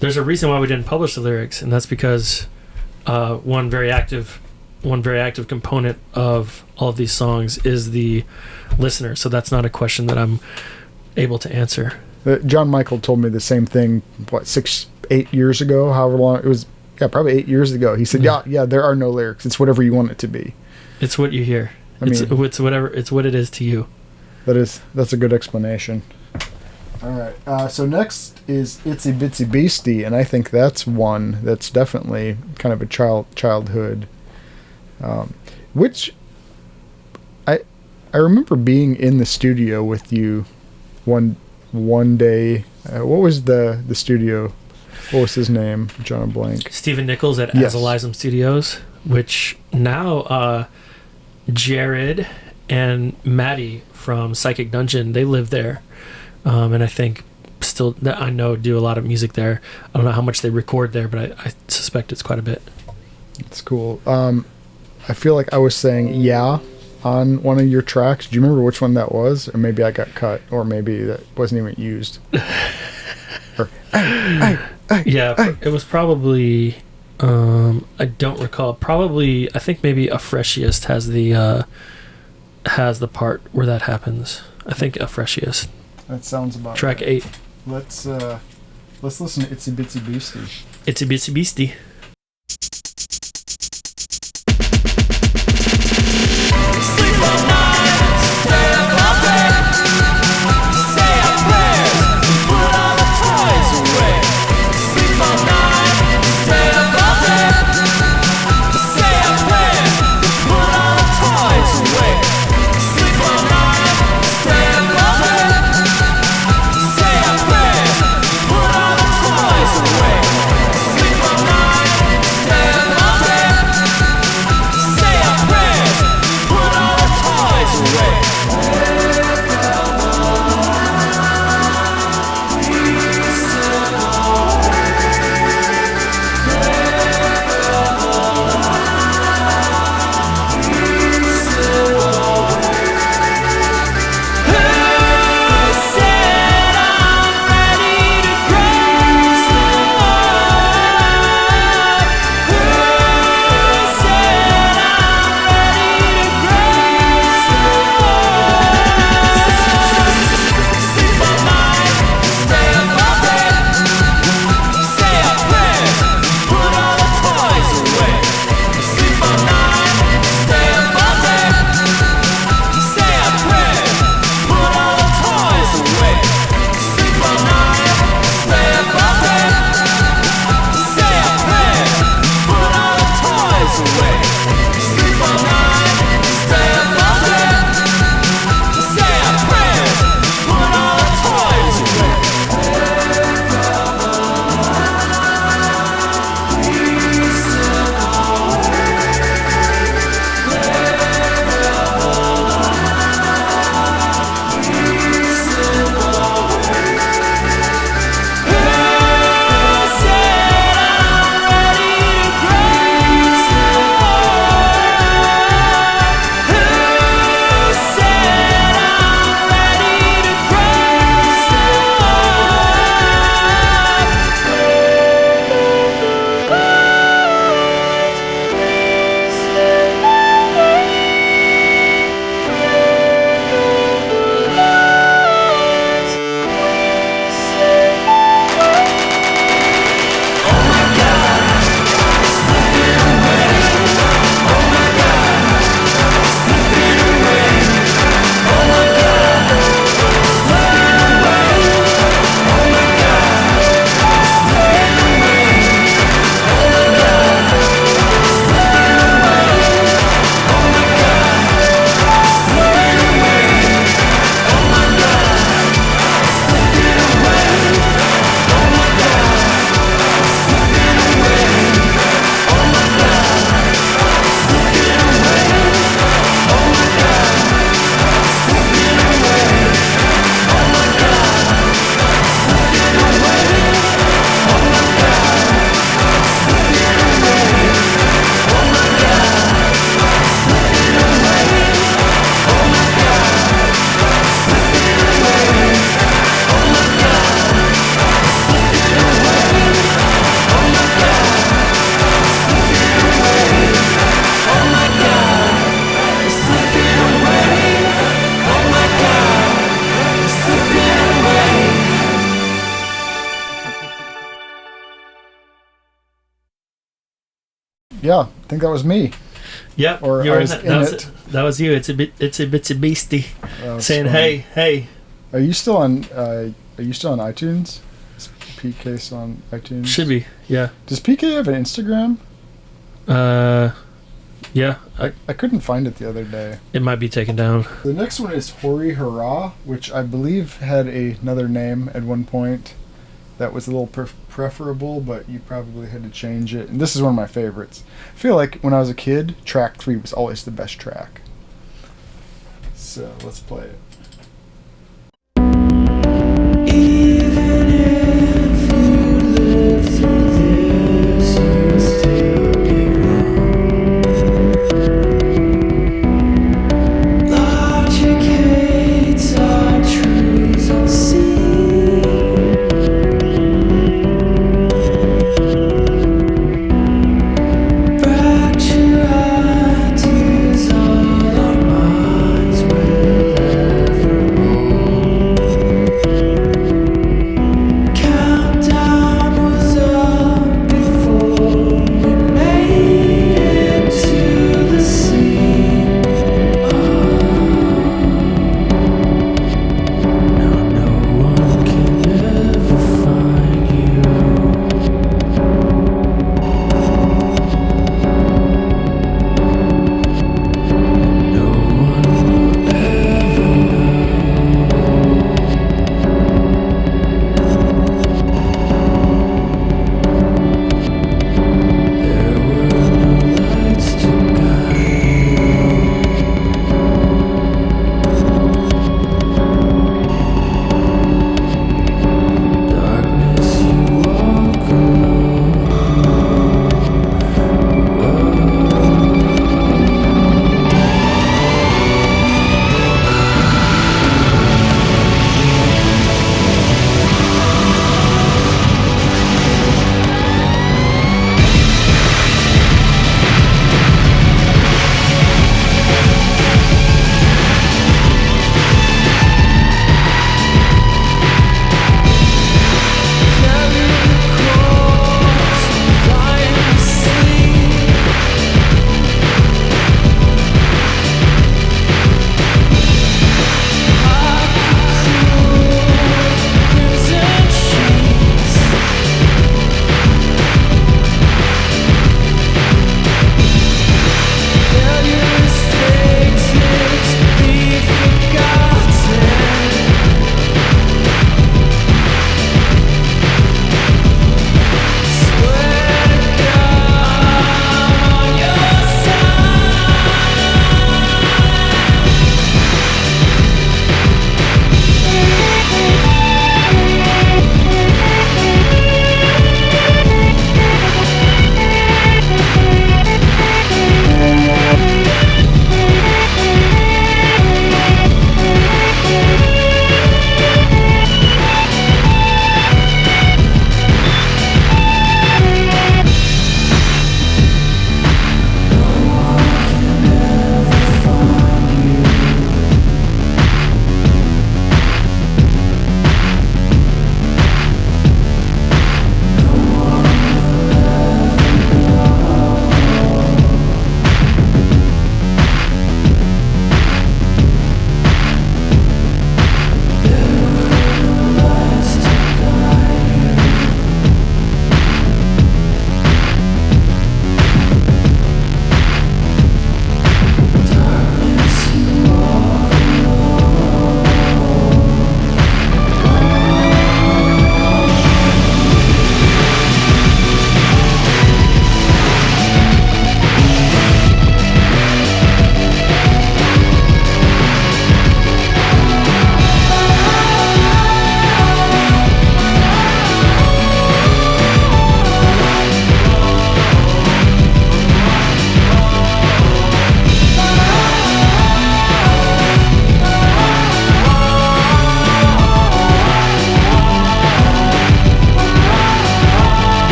There's a reason why we didn't publish the lyrics, and that's because one very active component of all of these songs is the listener. So that's not a question that I'm able to answer. John Michael told me the same thing, 6-8 years ago, however long it was. Yeah, probably 8 years ago. He said, yeah, there are no lyrics. It's whatever you want it to be. It's what you hear. It's what it is to you. That's a good explanation. All right. So next is Itsy Bitsy Beastie, and I think that's one that's definitely kind of a childhood. Which I remember being in the studio with you one day. What was the studio? What was his name? John Blank. Stephen Nichols at Yes. Azalizum Studios, which now Jared and Maddie from Psychic Dungeon, they live there, and I think still that I know do a lot of music there. I don't know how much they record there, but I suspect it's quite a bit. It's cool. I feel like I was saying "yeah" on one of your tracks. Do you remember which one that was? Or maybe I got cut, or maybe that wasn't even used. It was probably I don't recall. Probably I think maybe A Freshiest has the part where that happens. I think A Freshiest. That sounds about track right. 8. Let's listen to Itsy Bitsy Beastie. Itsy Bitsy Beastie. Sleep all night. Yeah, I think that was me. Yep. Or you were I was in that. in That was it. it. That was you. It's a bitsy beastie That was saying, fun. hey. Are you still on? Are you still on iTunes? Is PK still on iTunes? Should be. Yeah. Does PK have an Instagram? Yeah. I couldn't find it the other day. It might be taken down. The next one is Hori Hurrah, which I believe had another name at one point that was a little preferable, but you probably had to change it. And this is one of my favorites. I feel like when I was a kid, track 3 was always the best track. So let's play it. Fracture ideas, all our minds will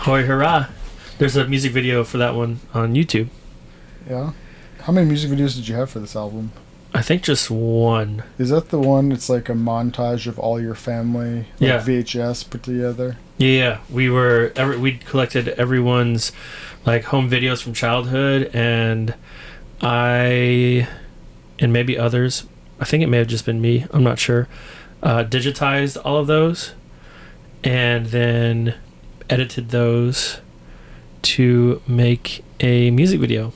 Hoi hurrah. There's a music video for that one on YouTube. Yeah. How many music videos did you have for this album? I think just one. Is that the one? It's like a montage of all your family, like Yeah. VHS put together. Yeah, we collected everyone's like home videos from childhood, and I and maybe others. I think it may have just been me. I'm not sure. Digitized all of those, and then edited those to make a music video.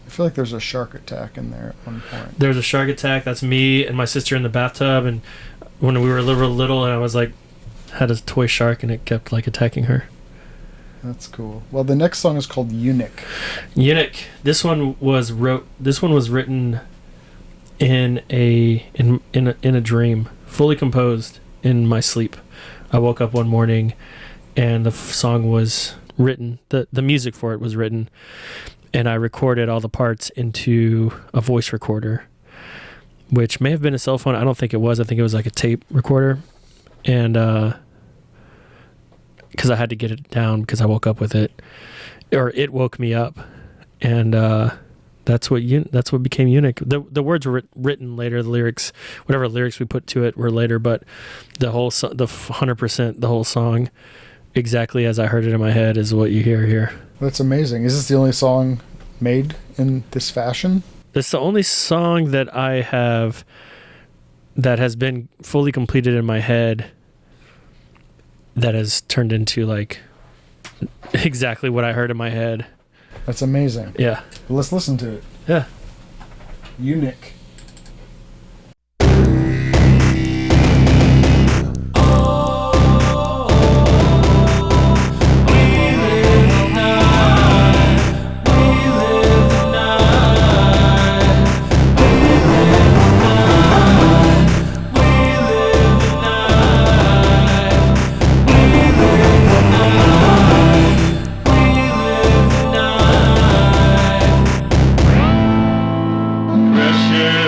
I feel like there's a shark attack in there at one point. There's a shark attack. That's me and my sister in the bathtub, and when we were little, and I was like, had a toy shark, and it kept like attacking her. That's cool. Well, the next song is called Eunuch. Eunuch. This one was written in a dream, fully composed in my sleep. I woke up one morning, and the song was written. The music for it was written, and I recorded all the parts into a voice recorder, which may have been a cell phone. I don't think it was. I think it was like a tape recorder, and because I had to get it down because I woke up with it, or it woke me up, and that's what became Eunuch. The words were written later. The lyrics, whatever lyrics we put to it, were later. But the whole 100%, the whole song, exactly as I heard it in my head, is what you hear here. That's amazing. Is this the only song made in this fashion? It's the only song that I have that has been fully completed in my head that has turned into like exactly what I heard in my head. That's amazing. Yeah. Well, let's listen to it. Yeah. Eunuch. Precious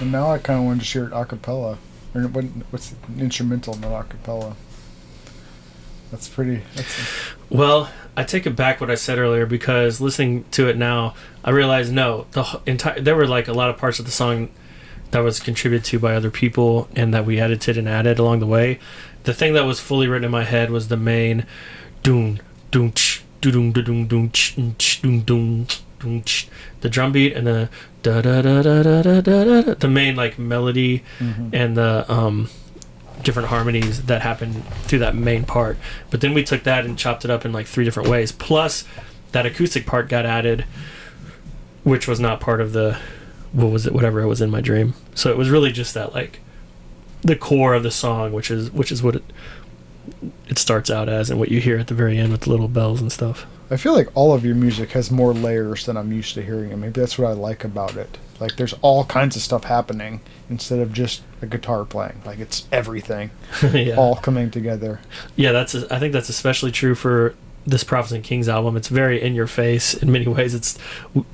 And now I kind of want to just hear it a cappella. Or what's instrumental, not a cappella. That's pretty... Well, I take it back what I said earlier, because listening to it now, I realize, no, there were like a lot of parts of the song that was contributed to by other people and that we edited and added along the way. The thing that was fully written in my head was the main doon, doon, ch, doon, doon, doon, ch, doon, doon, doon, ch, the drum beat and the da da da da da da da, the main like melody and the different harmonies that happen through that main part. But then we took that and chopped it up in like 3 different ways. Plus, that acoustic part got added, which was not part of the whatever it was in my dream. So it was really just that like the core of the song, which is what it starts out as, and what you hear at the very end with the little bells and stuff. I feel like all of your music has more layers than I'm used to hearing, and maybe that's what I like about it. Like there's all kinds of stuff happening instead of just a guitar playing. Like it's everything Yeah. all coming together. Yeah, I think that's especially true for this Prophets and Kings album. It's very in your face in many ways. It's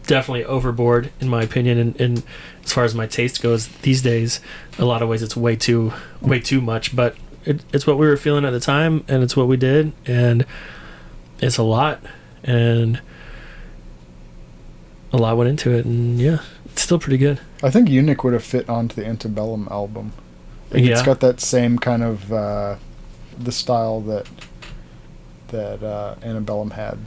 definitely overboard in my opinion, and as far as my taste goes these days, a lot of ways it's way too much, but it's what we were feeling at the time, and it's what we did, and it's a lot, and a lot went into it, and yeah, it's still pretty good. I think Eunuch would have fit onto the Antebellum album. Like Yeah. It's got that same kind of the style that Antebellum had.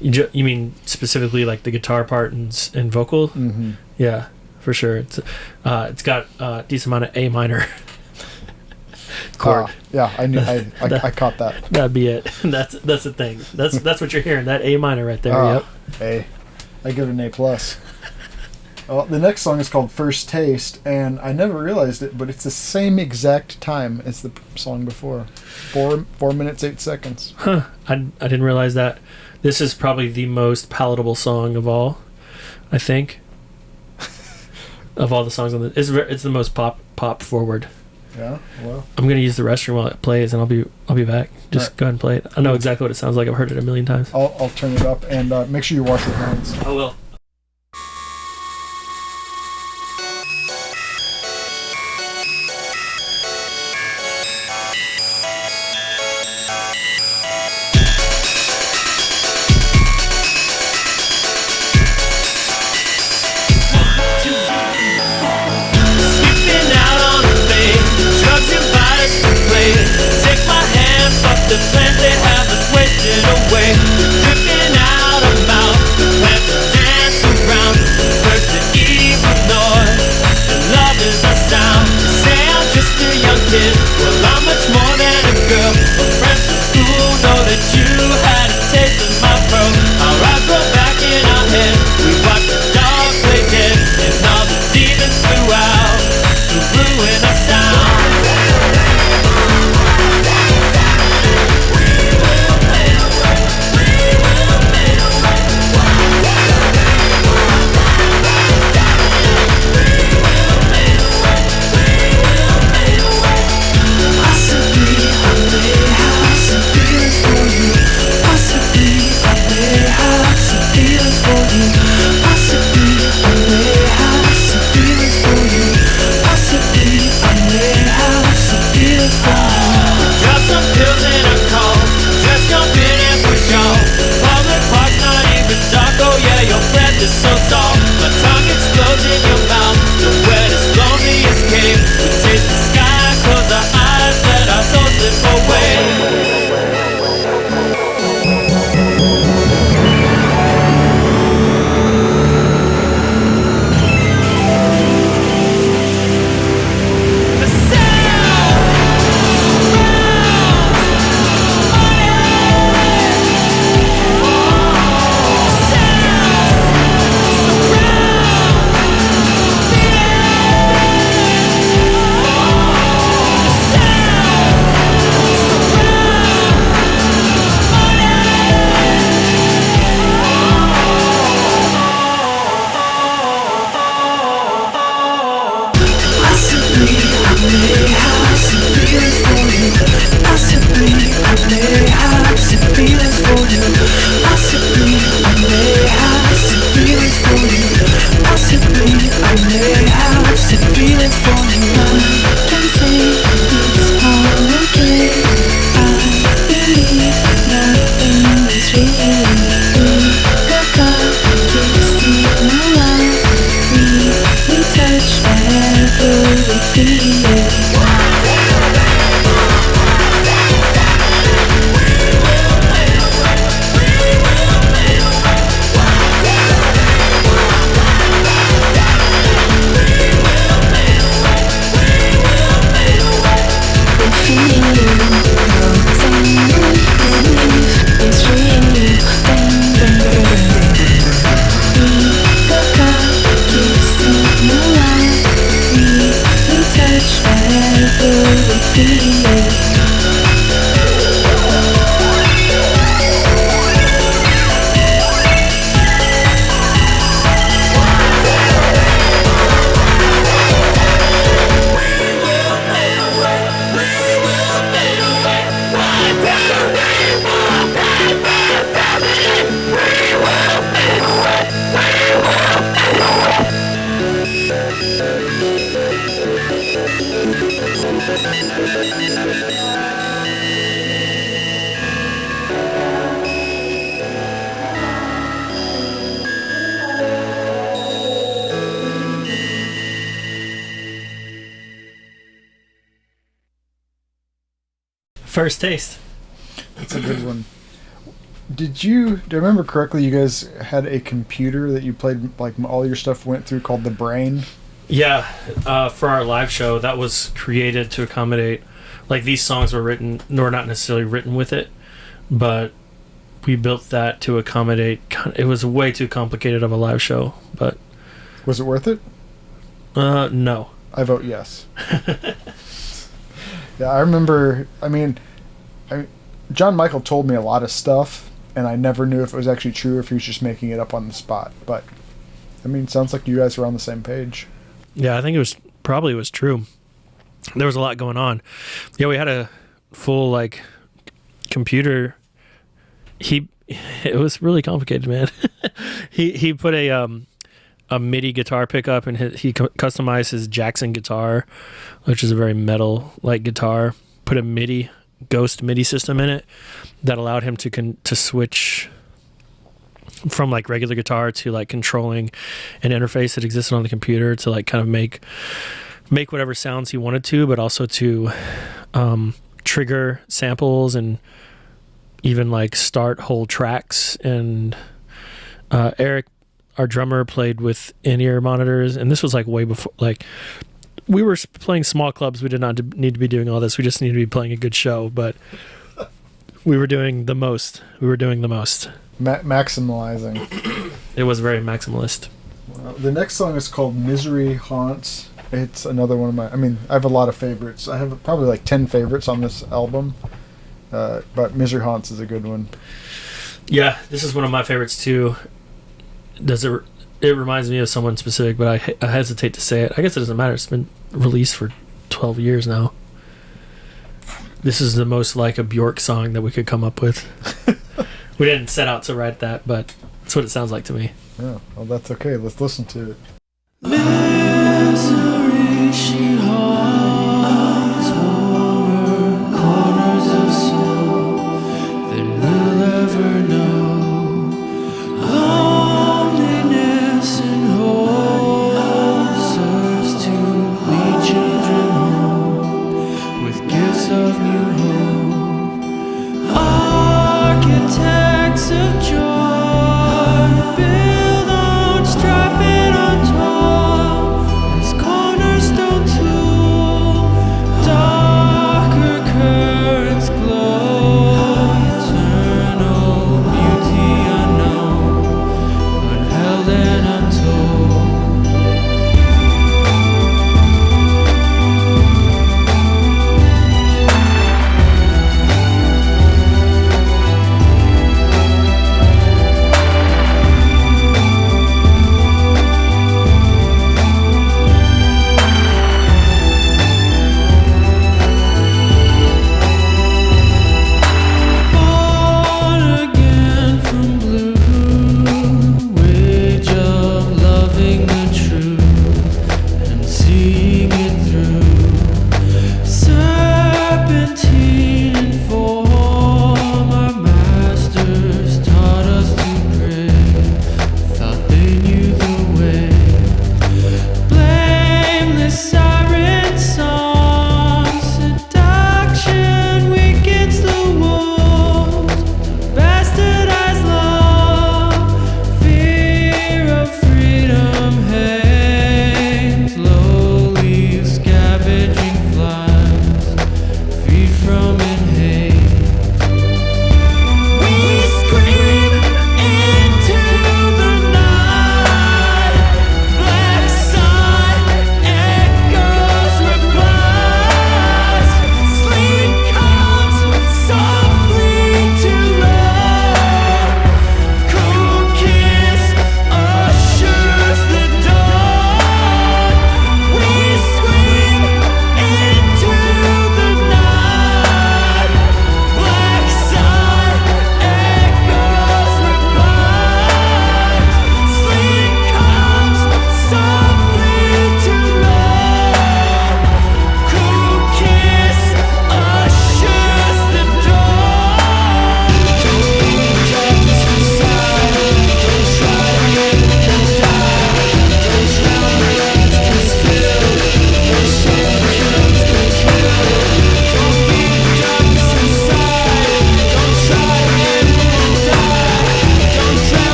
You mean specifically like the guitar part and vocal? Mm-hmm. Yeah, for sure. It's got a decent amount of A minor chord. Yeah, I knew. I caught that. That'd be it. That's the thing. That's what you're hearing. That A minor right there. Yep. Hey, I give it an A+. Well, the next song is called First Taste, and I never realized it, but it's the same exact time as the song before. 4 minutes, 8 seconds. Huh. I didn't realize that. This is probably the most palatable song of all, I think. Of all the songs on the... It's the most pop forward. Yeah, well. I'm going to use the restroom while it plays, and I'll be back. Just Right. go ahead and play it. I know exactly what it sounds like. I've heard it a million times. I'll turn it up, and make sure you wash your hands. I will. The plans they have us wasted away. Drifting out of mouth. The plans to dance around. Birds to ignore. And love is a sound. They say I'm just a young kid. Well, I'm much more than a girl. My friends from school know that you had a taste of my pearl. Our eyes roll back in our head. We watch the dog play dead. And all the demons flew out to ruin our sound. So soft, my tongue explodes in your mouth. The wettest, loneliest cave. We taste the sky, close our eyes, let our souls slip away. Feeling First taste. That's a good one. Do I remember correctly? You guys had a computer that you played, like all your stuff went through, called the Brain. Yeah, for our live show, that was created to accommodate. Like these songs were written, nor not necessarily written with it, but we built that to accommodate. It was way too complicated of a live show, but was it worth it? No. I vote yes. Yeah, I remember. I mean, John Michael told me a lot of stuff, and I never knew if it was actually true or if he was just making it up on the spot. But I mean, sounds like you guys were on the same page. Yeah, I think it was true. There was a lot going on. Yeah, we had a full like computer. It was really complicated, man. he put a MIDI guitar pickup, and he customized his Jackson guitar, which is a very metal like guitar. Put a Ghost MIDI system in it that allowed him to switch from like regular guitar to like controlling an interface that existed on the computer to like kind of make whatever sounds he wanted to, but also to trigger samples and even like start whole tracks. And Eric, our drummer, played with in-ear monitors, and this was like way before, like we were playing small clubs. We did not need to be doing all this. We just needed to be playing a good show, but we were doing the most. Maximalizing. It was very maximalist. Well, the next song is called Misery Haunts. It's another one of my... I mean, I have a lot of favorites. I have probably like 10 favorites on this album. But Misery Haunts is a good one. Yeah, this is one of my favorites too. It reminds me of someone specific, but I hesitate to say it. I guess it doesn't matter. It's been released for 12 years now. This is the most like a Bjork song that we could come up with. We didn't set out to write that, but that's what it sounds like to me. Yeah, well, that's okay. Let's listen to it. Misery, she haunts over corners of soul that we'll ever know. Loneliness and hope serves to lead children home with gifts of new hope. Architects of joy build on strife and on toil.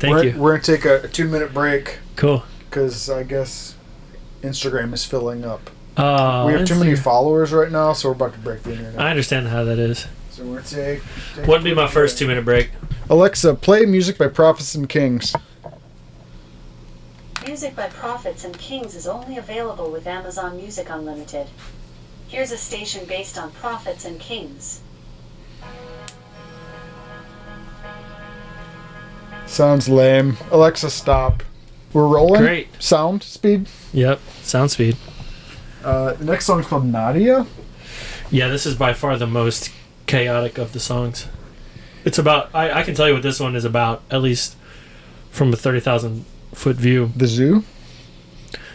Thank you. We're going to take a 2-minute break Cool. because I guess Instagram is filling up. Oh, We have too many followers right now, so we're about to break the internet. I understand how that is. So we're going to take Wouldn't be my first 2-minute break. Alexa, play music by Prophets and Kings. Music by Prophets and Kings is only available with Amazon Music Unlimited. Here's a station based on Prophets and Kings. Sounds lame. Alexa, stop. We're rolling? Great. Sound speed? Yep. Sound speed. The next song is called Nadia. Yeah, this is by far the most chaotic of the songs. It's about, I can tell you what this one is about, at least from a 30,000 foot view. The Zoo?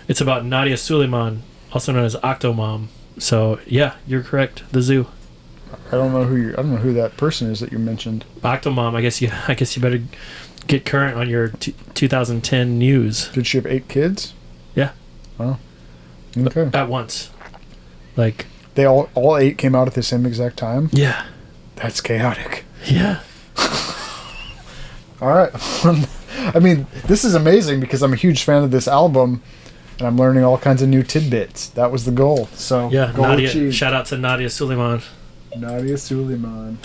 It's about Nadia Suleiman, also known as Octomom. So yeah, you're correct. The Zoo. I don't know who that person is that you mentioned. Octomom. I guess you better get current on your 2010 news. Did she have 8 kids? Yeah. Oh. Okay. At once. Like. They all 8 came out at the same exact time? Yeah. That's chaotic. Yeah. All right. I mean, this is amazing because I'm a huge fan of this album and I'm learning all kinds of new tidbits. That was the goal. So, yeah, goal Nadia. achieved. Shout out to Nadia Suleiman. Nadia Suleiman.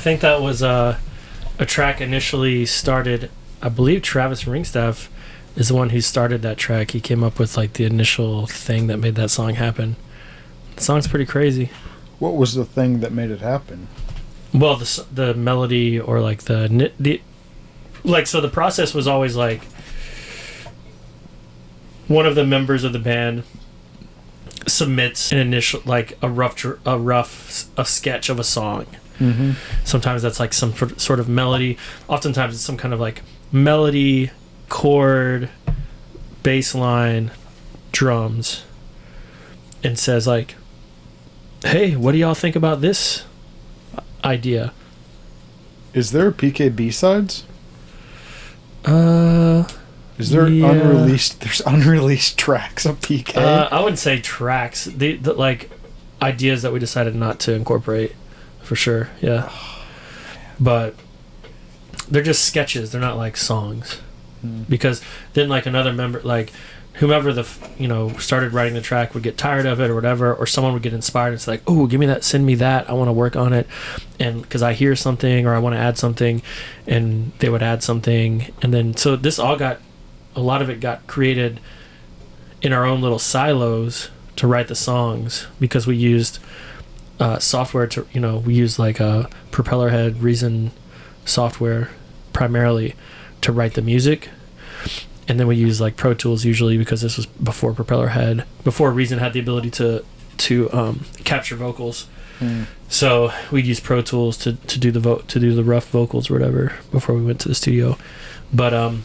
think that was a track initially started. I believe Travis Ringstaff is the one who started that track. He came up with like the initial thing that made that song happen. The song's pretty crazy. What was the thing that made it happen? Well, the melody or like so the process was always like one of the members of the band submits an initial like a sketch of a song. Mm-hmm. Sometimes that's like some sort of melody. Oftentimes it's some kind of like melody, chord, bass line, drums, and says like, hey, what do y'all think about this idea? Is there PK B-sides? Is there yeah. unreleased? There's unreleased tracks of PK. I wouldn't say tracks. The like ideas that we decided not to incorporate, for sure. Yeah, but they're just sketches. They're not like songs, because then like another member, like whomever started writing the track would get tired of it or whatever, or someone would get inspired and it's like, oh, give me that, send me that, I want to work on it, and because I hear something or I want to add something, and they would add something, and then so this all got, a lot of it got created in our own little silos to write the songs, because we used software to, we used like a Propellerhead Reason software primarily to write the music. And then we use like Pro Tools usually, because this was before before Reason had the ability to capture vocals. So we'd use Pro Tools to do the rough vocals or whatever before we went to the studio. But all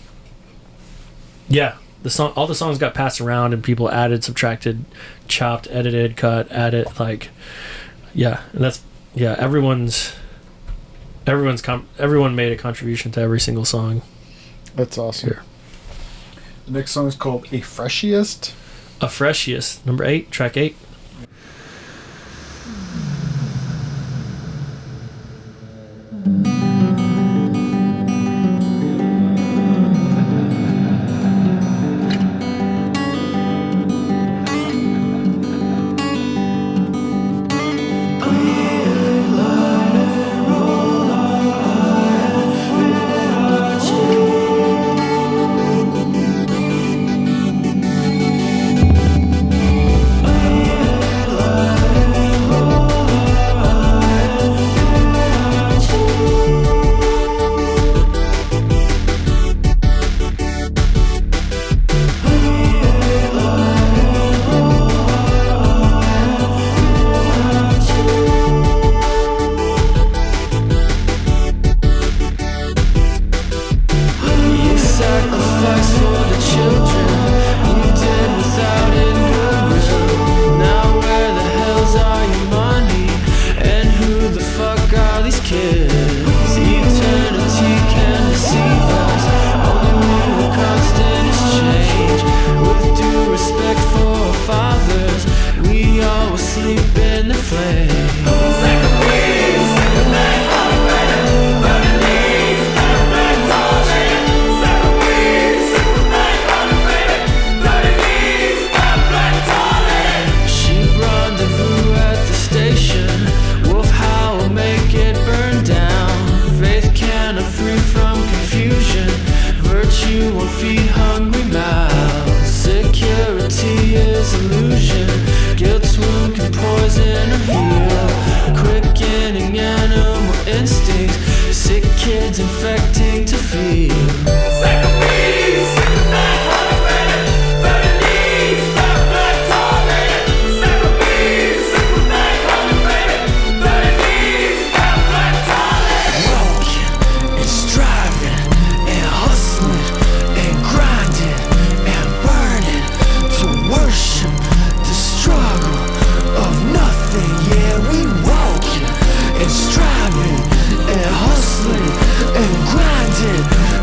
the songs got passed around, and people added, subtracted, chopped, edited, cut, added, like, and that's everyone made a contribution to every single song. That's awesome. Here. The next song is called A Freshiest. A Freshiest, number 8, track 8.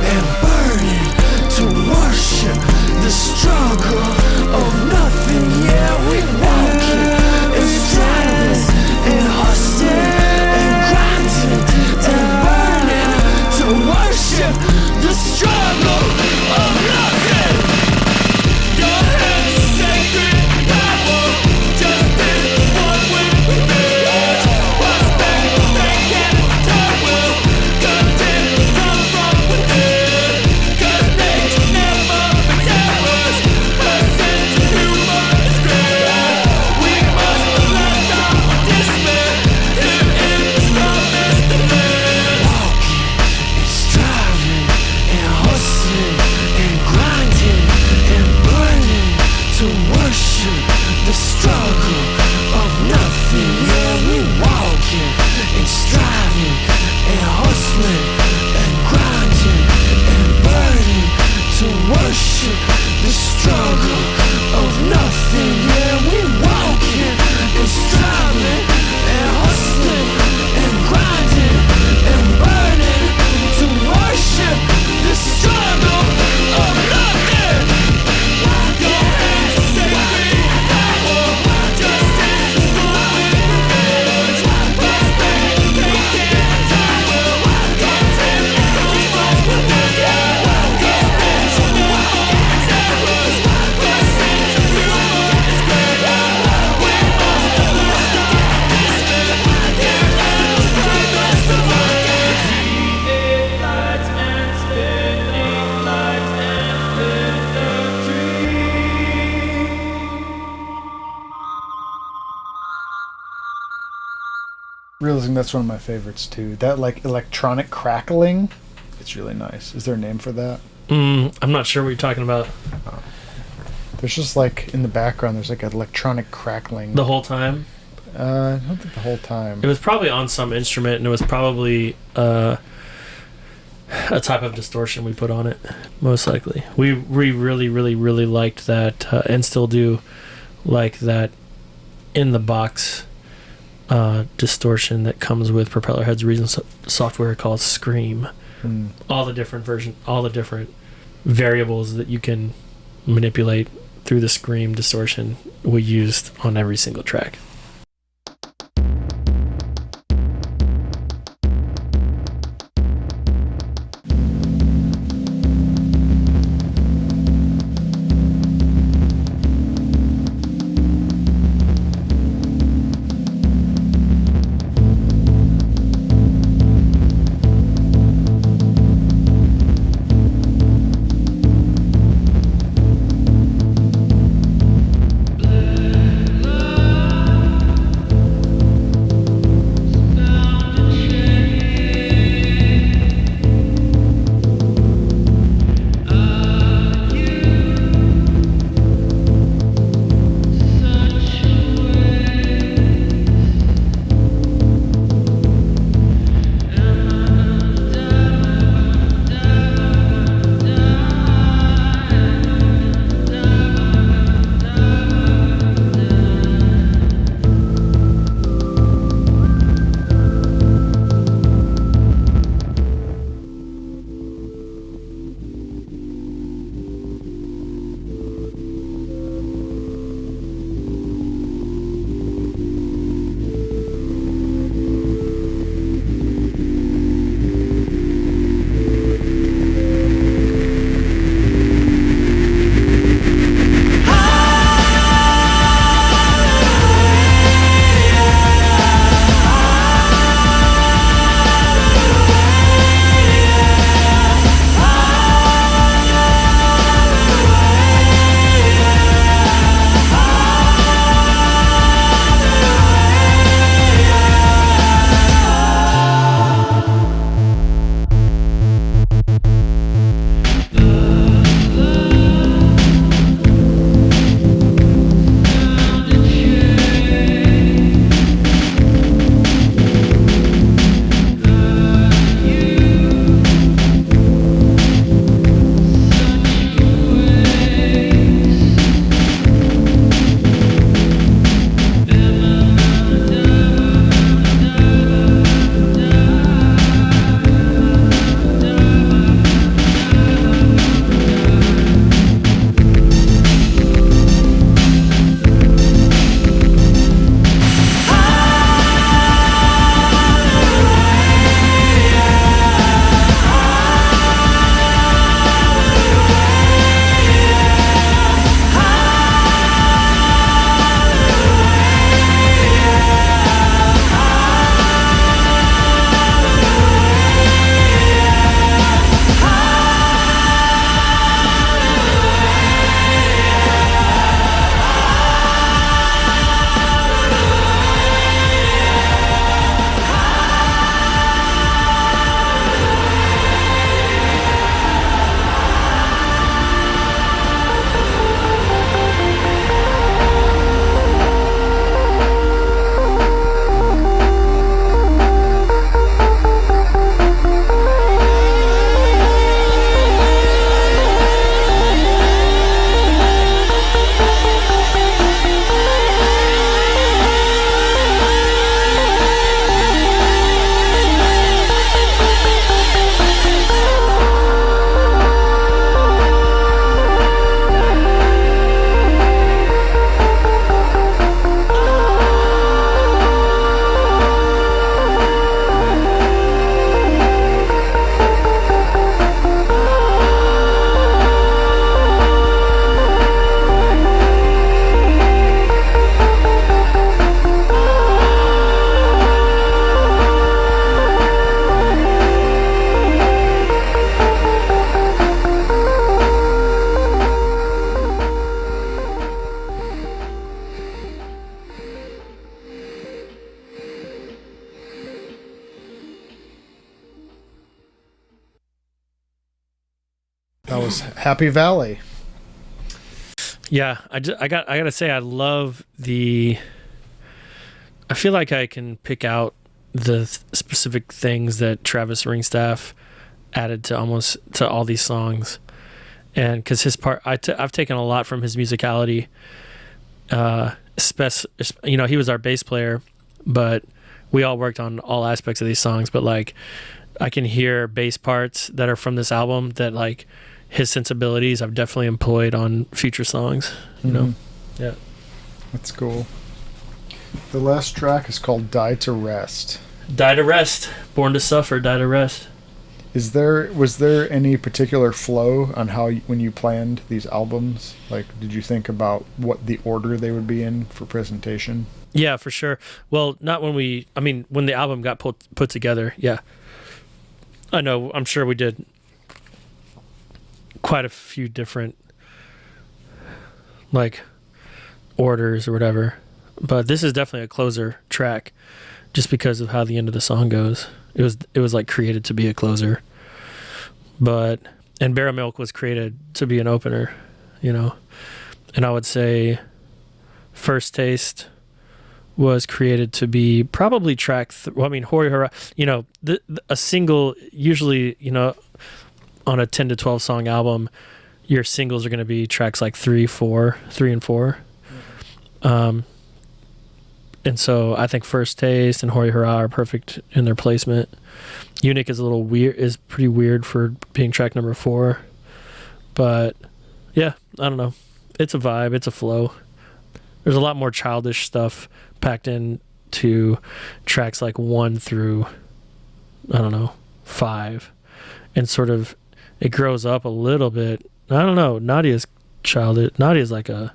And realizing that's one of my favorites too. That like electronic crackling, it's really nice. Is there a name for that? I'm not sure what you're talking about. There's just like in the background, there's like an electronic crackling. The whole time? I don't think the whole time. It was probably on some instrument, and it was probably a type of distortion we put on it, most likely. We really, really, really liked that, and still do like that in the box distortion that comes with Propeller Head's recent software called Scream. All the different variables that you can manipulate through the Scream distortion we used on every single track. That was Happy Valley. Yeah, I gotta say, I love the. I feel like I can pick out the specific things that Travis Ringstaff added to all these songs, and because his part, I've taken a lot from his musicality. He was our bass player, but we all worked on all aspects of these songs. But like, I can hear bass parts that are from this album that like his sensibilities I've definitely employed on future songs. You know, yeah, that's cool. The last track is called "Die to Rest." Die to Rest. Born to Suffer. Die to Rest. Was there any particular flow on how when you planned these albums? Like, did you think about what the order they would be in for presentation? Yeah, for sure. Well, not when when the album got put together. Yeah, I know. I'm sure we did quite a few different like orders or whatever, but this is definitely a closer track, just because of how the end of the song goes. It was like created to be a closer, and Barrel Milk was created to be an opener, you know. And I would say First Taste was created to be probably track. Hori Hara. You know, a single usually, you know, on a 10 to 12 song album, your singles are going to be tracks like 3 and 4. And so I think First Taste and Hori Hara are perfect in their placement. Eunuch is pretty weird for being track number 4. But yeah, I don't know. It's a vibe, it's a flow. There's a lot more childish stuff packed into tracks like 1 through, 5. And sort of, it grows up a little bit. I don't know. Nadia's childish. Nadia's like a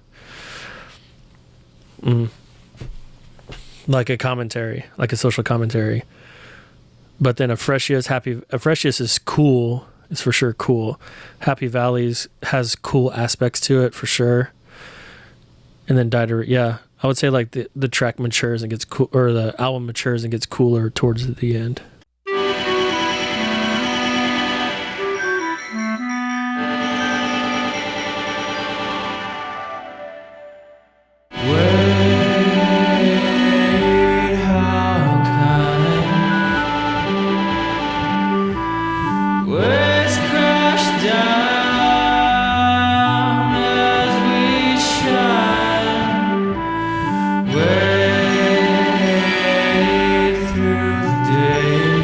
commentary, like a social commentary. But then Afreshius is cool. It's for sure cool. Happy Valleys has cool aspects to it for sure. And then I would say like the track matures and gets cool, or the album matures and gets cooler towards the end. Through the day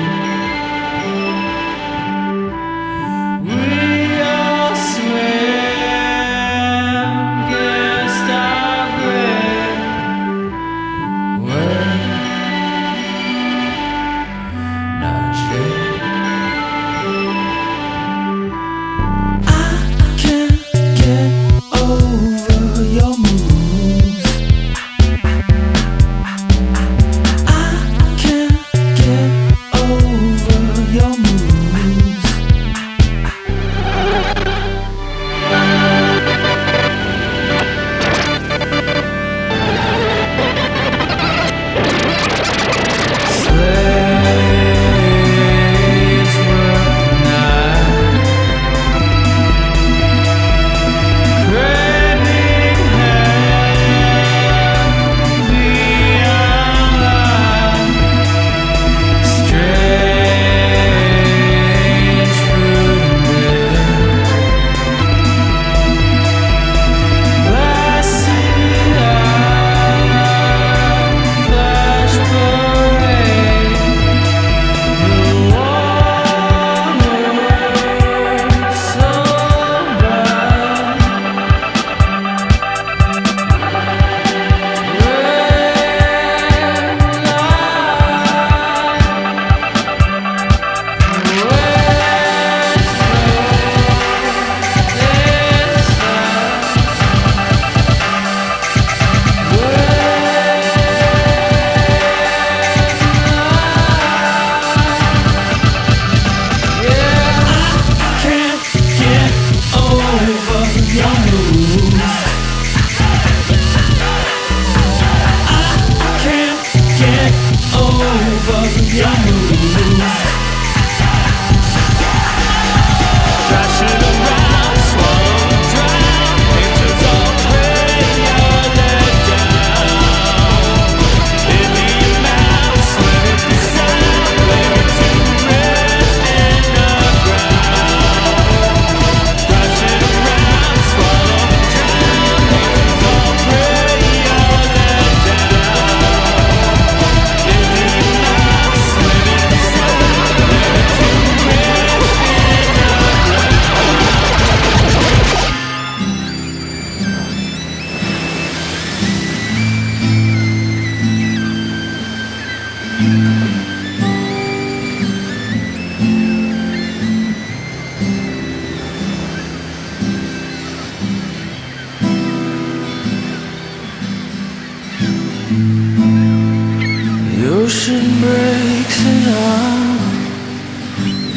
ocean breaks and I'm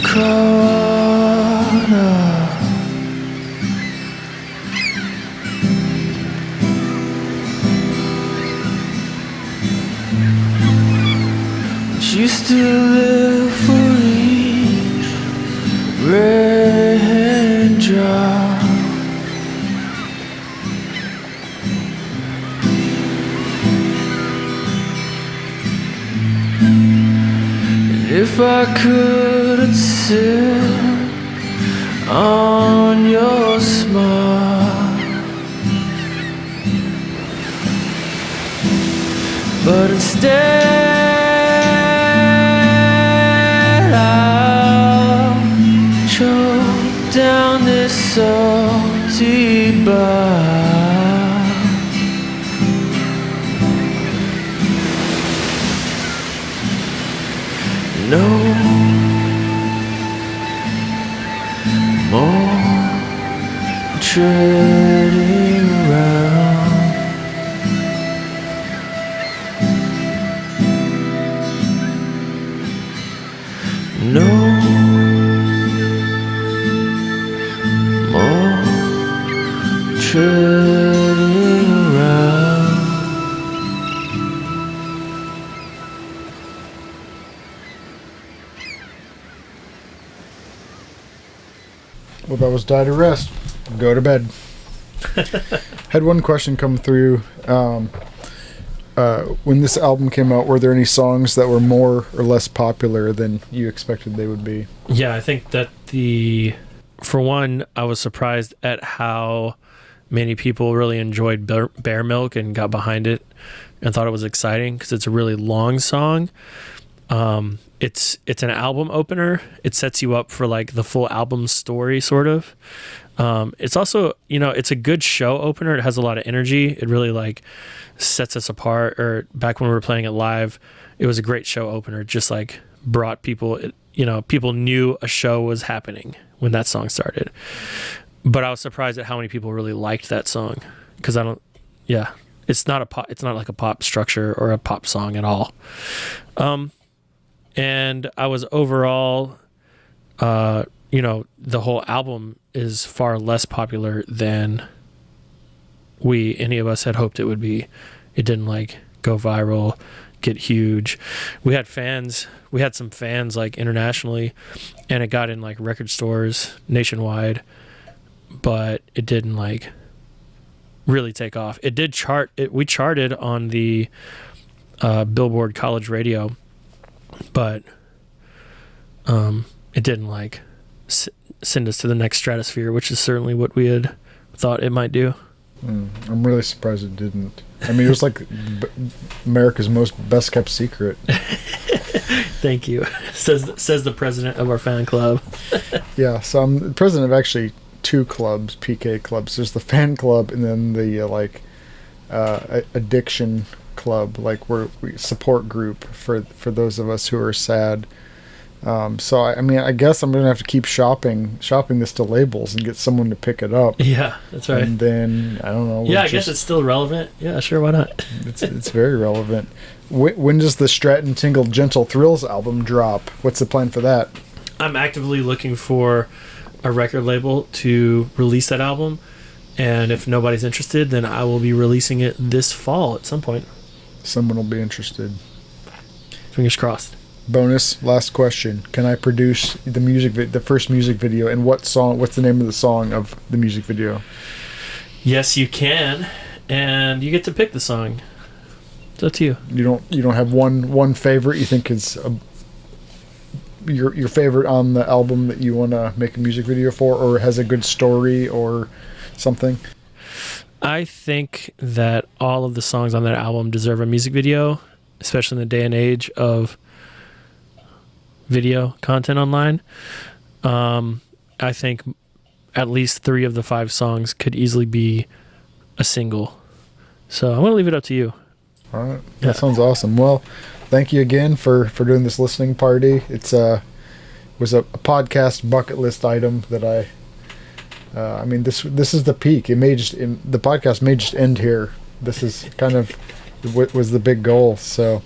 caught up. But you still live for each raindrop. If I could, I'd sit on your smile, but instead I'll choke down this salty bile. No more treading around. No more treading around. Well, that was Die to Rest. Go to bed. Had one question come through. When this album came out, were there any songs that were more or less popular than you expected they would be? Yeah, I think that for one, I was surprised at how many people really enjoyed Bear Milk and got behind it and thought it was exciting because it's a really long song. It's an album opener. It sets you up for like the full album story, sort of. It's also, it's a good show opener. It has a lot of energy. It really like sets us apart. Or back when we were playing it live, it was a great show opener. It just like brought people, people knew a show was happening when that song started. But I was surprised at how many people really liked that song because it's not like a pop structure or a pop song at all. And I was overall, the whole album is far less popular than any of us had hoped it would be. It didn't like go viral, get huge. We had some fans like internationally, and it got in like record stores nationwide, but it didn't like really take off. It did we charted on the Billboard College Radio, but it didn't like send us to the next stratosphere, which is certainly what we had thought it might do. I'm really surprised it didn't. I mean, it was like America's best kept secret. Thank you, says the president of our fan club. Yeah, so I'm the president of actually two clubs, PK clubs. There's the fan club and then the addiction club, like we support group for those of us who are sad. So I guess I'm gonna have to keep shopping this to labels and get someone to pick it up. Yeah, that's right. And then I don't know. Yeah, I guess it's still relevant. Yeah, sure, why not? It's very relevant. When does the Stratton Tingle Gentle Thrills album drop? What's the plan for that? I'm actively looking for a record label to release that album, and if nobody's interested, then I will be releasing it this fall at some point. Someone will be interested. Fingers crossed. Bonus, last question. Can I produce the first music video, and what's the name of the song of the music video? Yes, you can, and you get to pick the song. It's up to you. You don't have one favorite you think is your favorite on the album that you want to make a music video for, or has a good story or something? I think that all of the songs on that album deserve a music video, especially in the day and age of video content online. I think at least 3 of the 5 songs could easily be a single. So I'm going to leave it up to you. All right. That sounds awesome. Well, thank you again for doing this listening party. It's was a podcast bucket list item that this is the peak. The podcast may just end here. This is kind of what was the big goal. So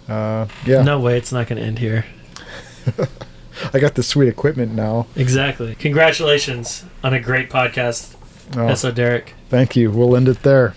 Yeah. No way, it's not going to end here. I got the sweet equipment now. Exactly. Congratulations on a great podcast, Oh, Esoteric. thank you. We'll end it there.